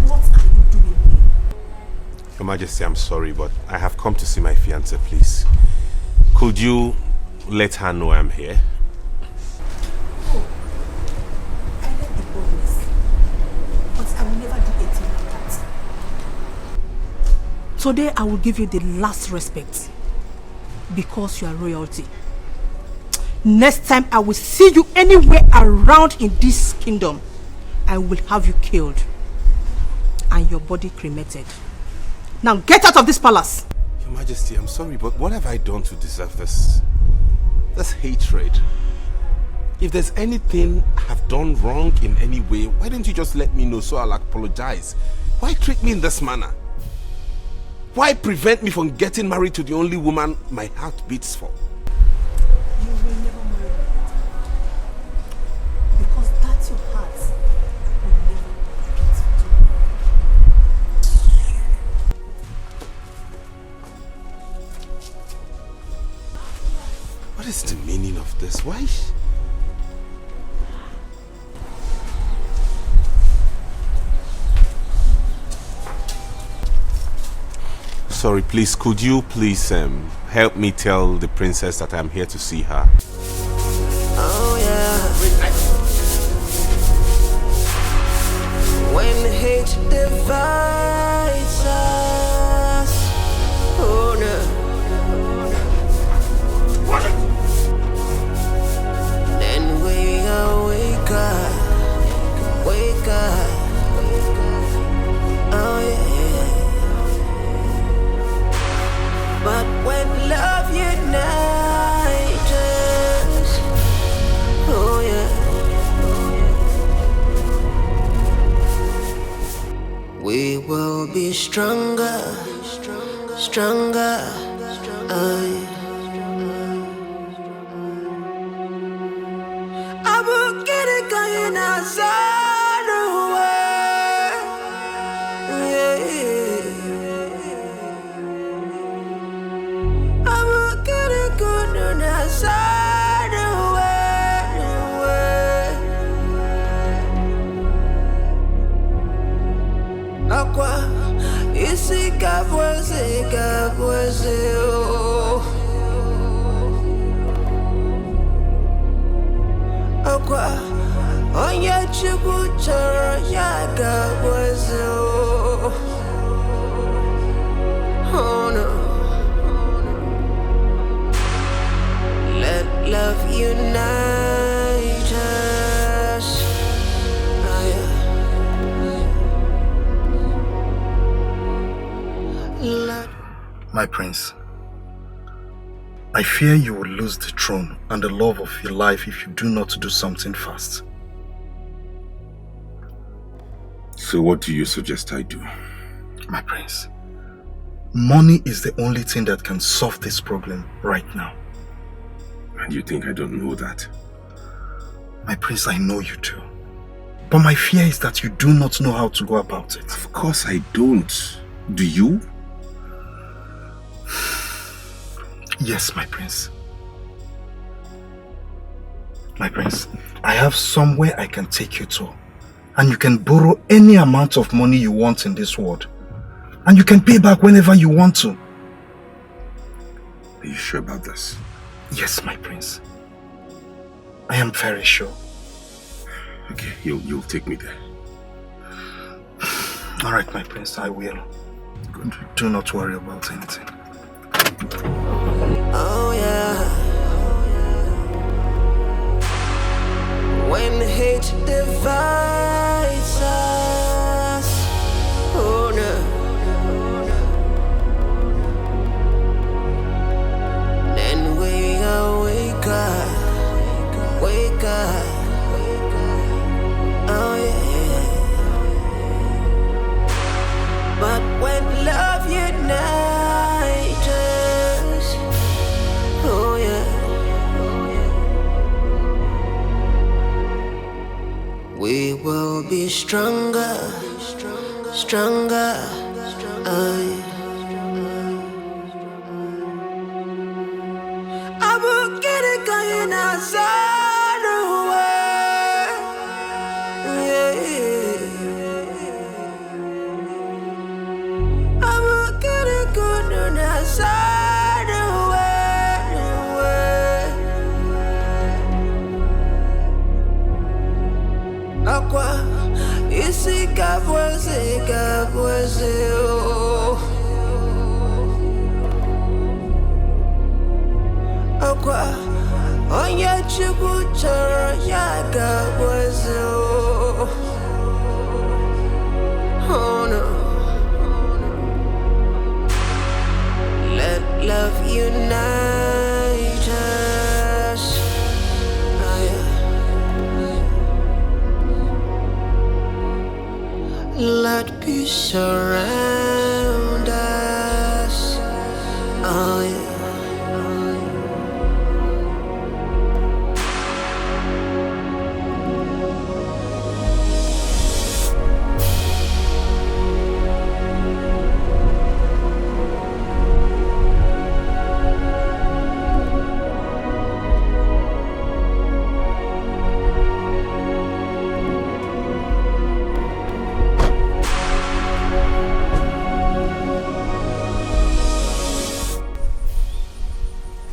S15: What are you doing here?
S12: Your Majesty, I'm sorry, but I have come to see my fiancée, please. Could you let her know I'm here?
S15: Oh, I let the boldness, but I will never do anything like that. Today I will give you the last respect because you are royalty. Next time I will see you anywhere around in this kingdom, I will have you killed and your body cremated. Now get out of this palace.
S12: Your Majesty, I'm sorry, but what have I done to deserve this? This hatred. If there's anything I have done wrong in any way, why don't you just let me know so I'll apologize? Why treat me in this manner? Why prevent me from getting married to the only woman my heart beats for?
S15: You will never marry her. Because that's your heart will never beat.
S12: What is the meaning of this? Why? Sorry, please, could you please help me tell the princess that I'm here to see her?
S1: Oh yeah. When hate divides us, oh no. Then we wake up. Oh yeah. But when love unites us, oh yeah, we will be stronger, stronger. I will get it going outside. Oh no. Let love unite us. Oh, yeah.
S2: My prince, I fear you will lose the throne and the love of your life if you do not do something fast.
S12: So what do you suggest I do?
S2: My prince, money is the only thing that can solve this problem right now.
S12: And you think I don't know that?
S2: My prince, I know you do. But my fear is that you do not know how to go about it.
S12: Of course I don't. Do you?
S2: Yes, my prince. My prince, I have somewhere I can take you to. And you can borrow any amount of money you want in this world. And you can pay back whenever you want to.
S12: Are you sure about this?
S2: Yes, my prince. I am very sure.
S12: Okay, you'll take me there.
S2: All right, my prince, I will. Good. Do not worry about anything.
S1: Oh yeah. When hate divides us, oh no. Then we wake up, wake up. Oh yeah. But when love unites us, oh yeah. We will be stronger, stronger. Oh yeah. I will get it going outside the way. I will get it going outside the way. Aqua, isi kabweze, oh. Aqua, onye chukwu chọrọ ya kabweze, oh. Oh no. Let love unite us. Oh, yeah. Let peace surround us. Oh yeah.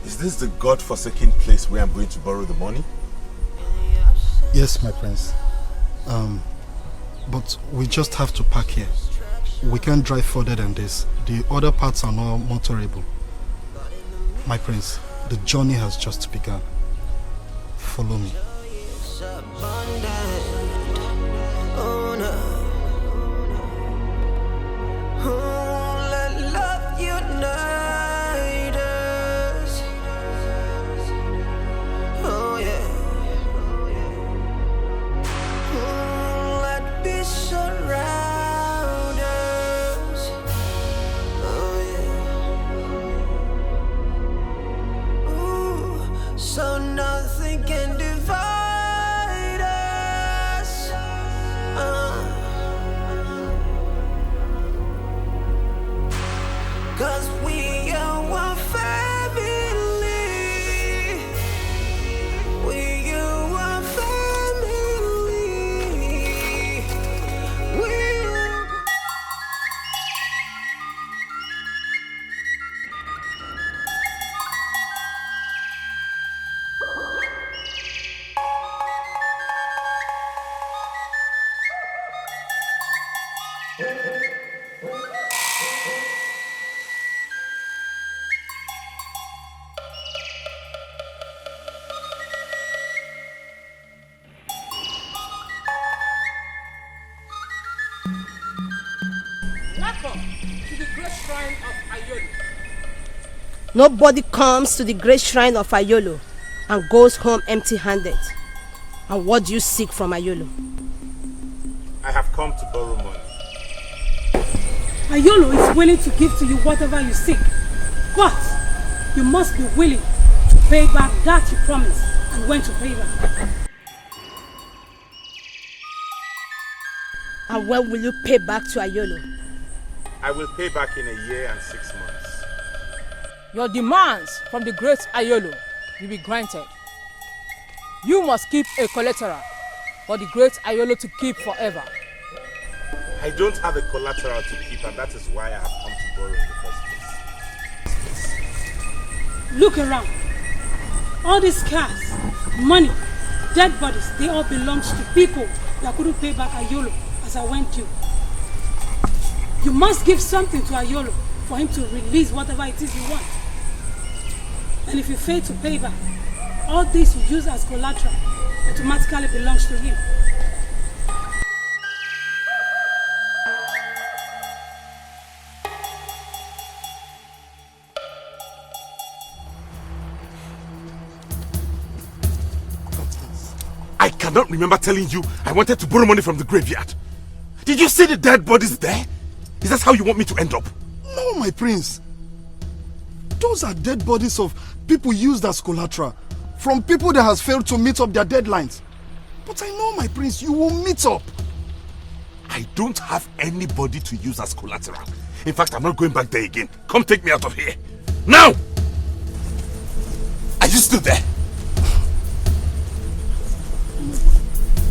S12: Is this the God-forsaken place where I'm going to borrow the money?
S2: Yes, my prince. But we just have to park here. We can't drive further than this. The other parts are not motorable. My prince, the journey has just begun. Follow me.
S1: Oh no. Oh, let love unite us. Oh yeah. Oh, let peace surround us. Oh yeah. Ooh, so nothing can divide us. Cause we are one family. We are one family. We are...
S18: Nobody comes to the great shrine of Ayolo and goes home empty-handed. And what do you seek from Ayolo?
S12: I have come to borrow money.
S15: Ayolo is willing to give to you whatever you seek. But you must be willing to pay back that you promised and when to pay back.
S18: And when will you pay back to Ayolo?
S12: I will pay back in a year and 6 months.
S21: Your demands from the great Ayolo will be granted. You must keep a collateral for the great Ayolo to keep forever.
S12: I don't have a collateral to keep, and that is why I have come to borrow in the first place.
S15: Look around. All these cars, money, dead bodies, they all belong to people that couldn't pay back Ayolo as I went due. You must give something to Ayolo for him to release whatever it is you want. And if you fail to pay back, all this you use as collateral automatically belongs to him.
S12: I cannot remember telling you I wanted to borrow money from the graveyard. Did you see the dead bodies there? Is that how you want me to end up?
S3: No, my prince. Those are dead bodies of people used as collateral from people that has failed to meet up their deadlines. But I know, my prince, you will meet up.
S12: I don't have anybody to use as collateral. In fact, I'm not going back there again. Come take me out of here. Now! Are you still there?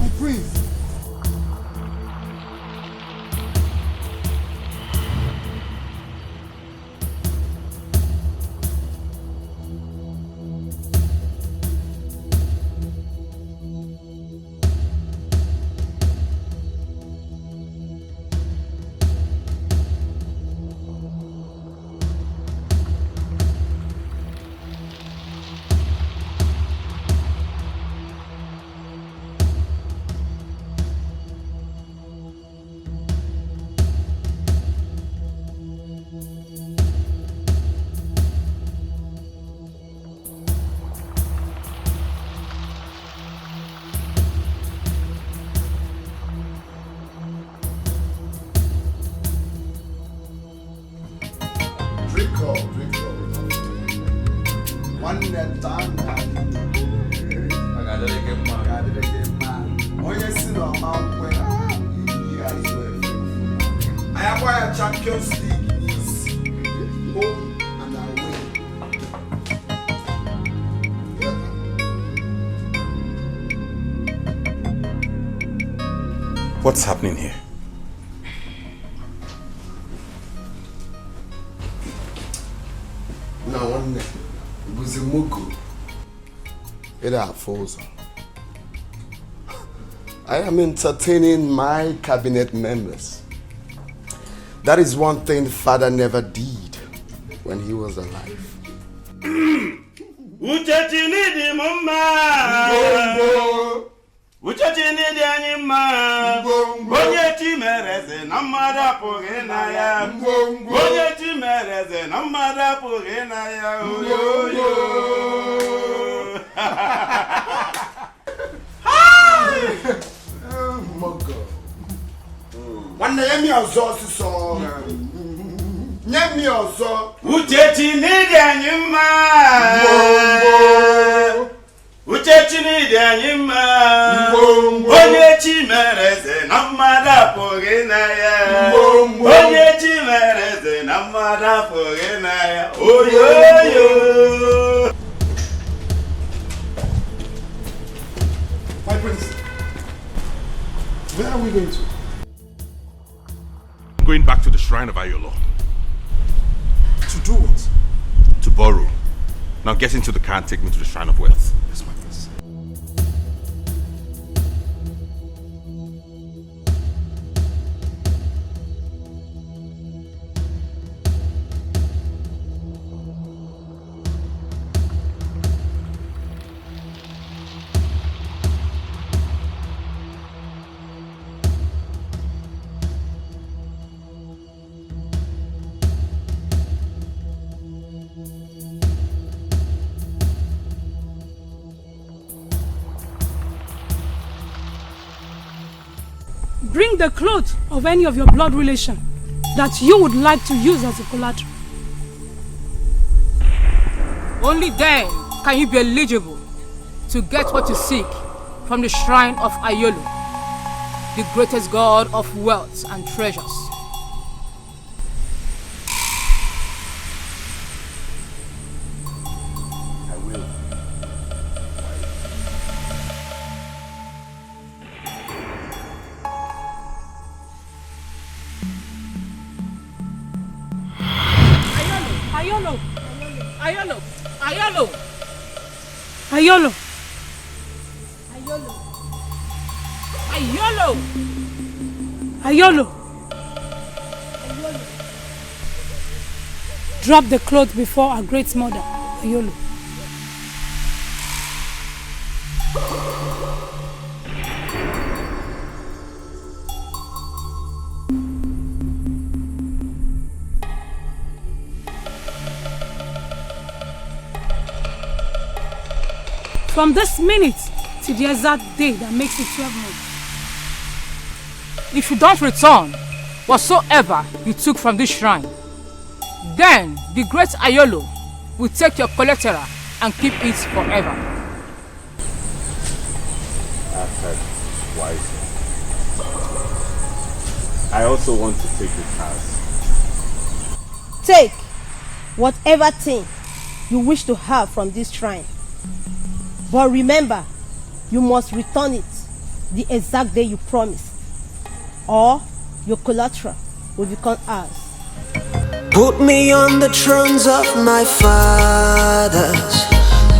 S3: My prince.
S12: What's happening here?
S3: Now, one it was a mugu. It falls. I am entertaining my cabinet members. That is one thing Father never did when he was alive.
S13: Uchachini di anyima Bonye chimereze namada pogena ya Bonye chimereze namada pogena ya Yo yo
S3: Oh my God. One name also so Name also
S13: Uchachini di anyima Uchechini di anyima Bonye chimereze namada pogena ya Bonye chimereze namada pogena ya Oh yo yo
S3: My prince, where are we going to?
S12: I'm going back to the shrine of Ayolo.
S3: To do what?
S12: To borrow. Now get into the car and take me to the shrine of wealth.
S3: Yes, my prince.
S11: bring the clothes of any of your blood relation that you would like to use as a collateral.
S21: Only then can you be eligible to get what you seek from the shrine of Ayolo, the greatest god of wealth and treasures.
S12: I will.
S21: Ayolo! Ayolo! Ayolo!
S11: Ayolo!
S21: Ayolo!
S11: Ayolo! Drop the cloth before our great mother, Ayolo. From this minute to the exact day that makes it 12 months.
S21: If you don't return whatsoever you took from this shrine, then the great Ayolo will take your collateral and keep it forever.
S12: Acted wisely. I also want to take the task.
S6: Take whatever thing you wish to have from this shrine. But remember, you must return it the exact day you promised, or your collateral will become ours.
S1: Put me on the thrones of my fathers.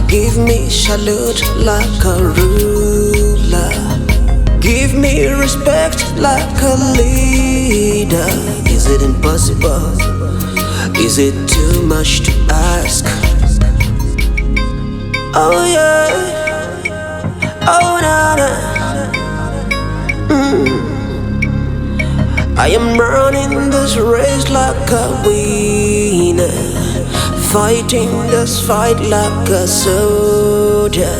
S1: Give me salute like a ruler. Give me respect like a leader. Is it impossible? Is it too much to ask? Oh yeah. Oh na na. I am running this race like a winner, fighting this fight like a soldier,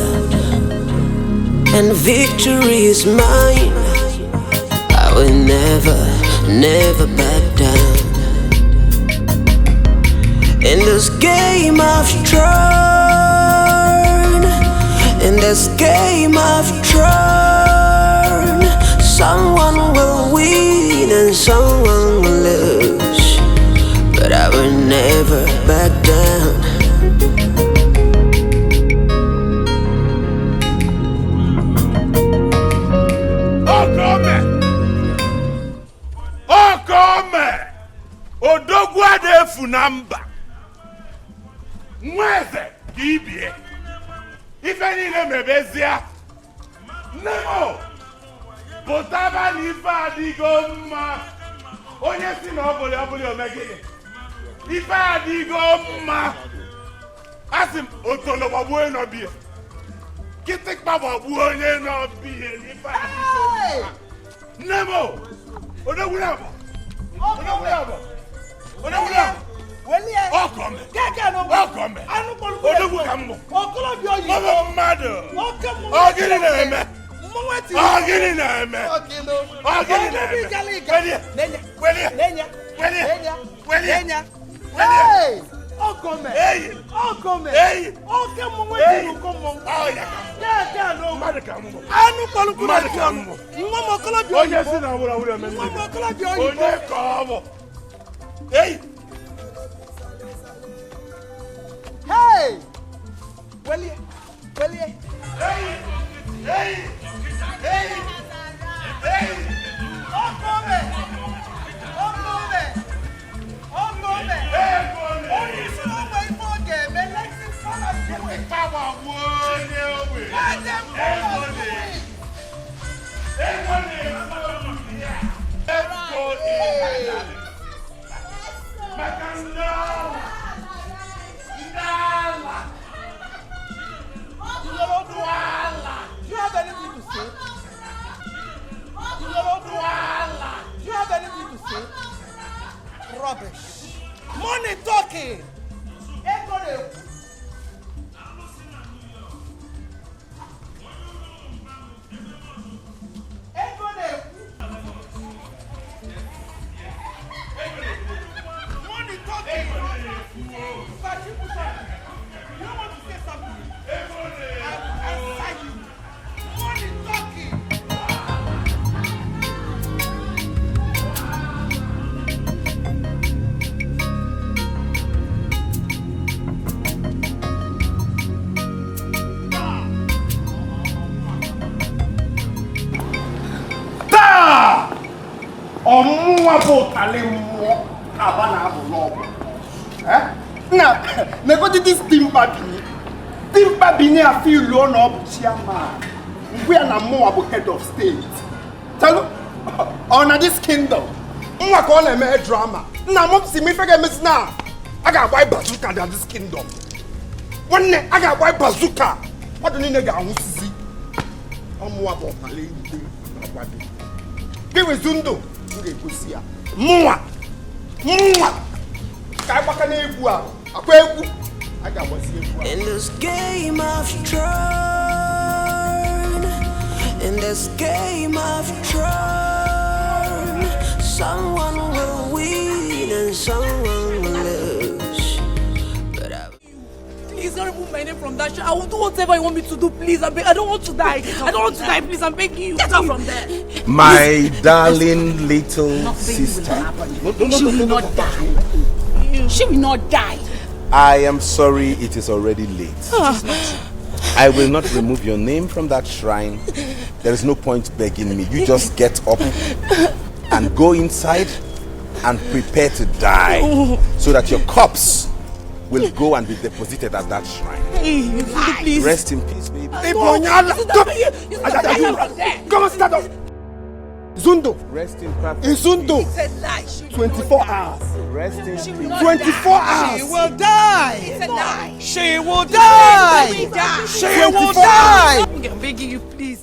S1: and victory is mine. I will never, never back down. In this game I've thrown, in this game I've thrown, someone will win and someone will lose, but I will never back down.
S17: Okome! Odogwade funamba! Mweze kibie! Ife niile mebezia! Nemo! Potaba n'ife adigo mma! Onye si na ọbụli omegide! Ife adigo mma! Asị m otolo gbagbuo onye nọbie! Kịtịkpa gbagbuo onye nọbie! Ife adigo mma! Nemo! Odogwunabo! Odogwunabo! Odogwunabo! Okome! Okome! Odogwu ka mbụ! Mama mmadụ! Ogini na-eme! Ogini na-eme! Ogini na-eme! Welie! Welie!
S8: Okome! Okome! Oke mwe dinukomo! Keke no!
S17: Mmadụ ka mbụ!
S8: Anu kpọlụkwụ
S17: Mmadụ ka mbụ!
S8: Nwa m ọkọlọbịa oyibo!
S17: Onye si na wụrụ eme
S8: Nwa m ọkọlọbịa oyibo!
S17: Onye ka ọ bụ! Hey!
S8: Hey! Welie! Welie!
S17: Hey! Hey! Hey! Hey!
S8: Okome! Okome! Okome! Onye isi n'ọgba ife ọ ga-eme lexi fọlọ jewe!
S17: Ịkpawa gbuo onye ogbe!
S8: Ede fọlọ jewe!
S17: Maka ndị ọrụ! Ndị ala!
S8: Do you have anything to say? Do you have anything to say? Rubbish. Money talking.
S3: Mwa botale mo abana abolo. Na nego this timba bini. Timba bini a feel low no chairman. We are na mo abo head of state. Tell on this kingdom. Mwa ko na me drama. Na mom si me fege miss na. I got white bazooka in this kingdom. One day I got white bazooka. What do you need to see? I'm more about a lady. Give me Izundu. Mua.
S1: In this game I've tried. In this game I've tried. Someone will win and someone will lose. But
S11: Please don't remove my name from that show. I will do whatever you want me to do, please. I don't want to die. I don't want to die, please. I'm begging you. Get out from there.
S12: My darling little sister.
S15: She will not die. She will not die.
S12: I am sorry it is already late. I will not remove your name from that shrine. There is no point begging me. You just get up and go inside and prepare to die so that your corpse will go and be deposited at that shrine.
S11: Please.
S12: Rest in peace, baby.
S3: Come on, stand up. Izundu.
S12: Rest in peace.
S3: Izundu. 24 hours.
S12: Rest in peace.
S3: 24 hours.
S8: She will die.
S15: It's a lie.
S8: She will die.
S15: She will die.
S8: She will die.
S11: I'm begging you, please.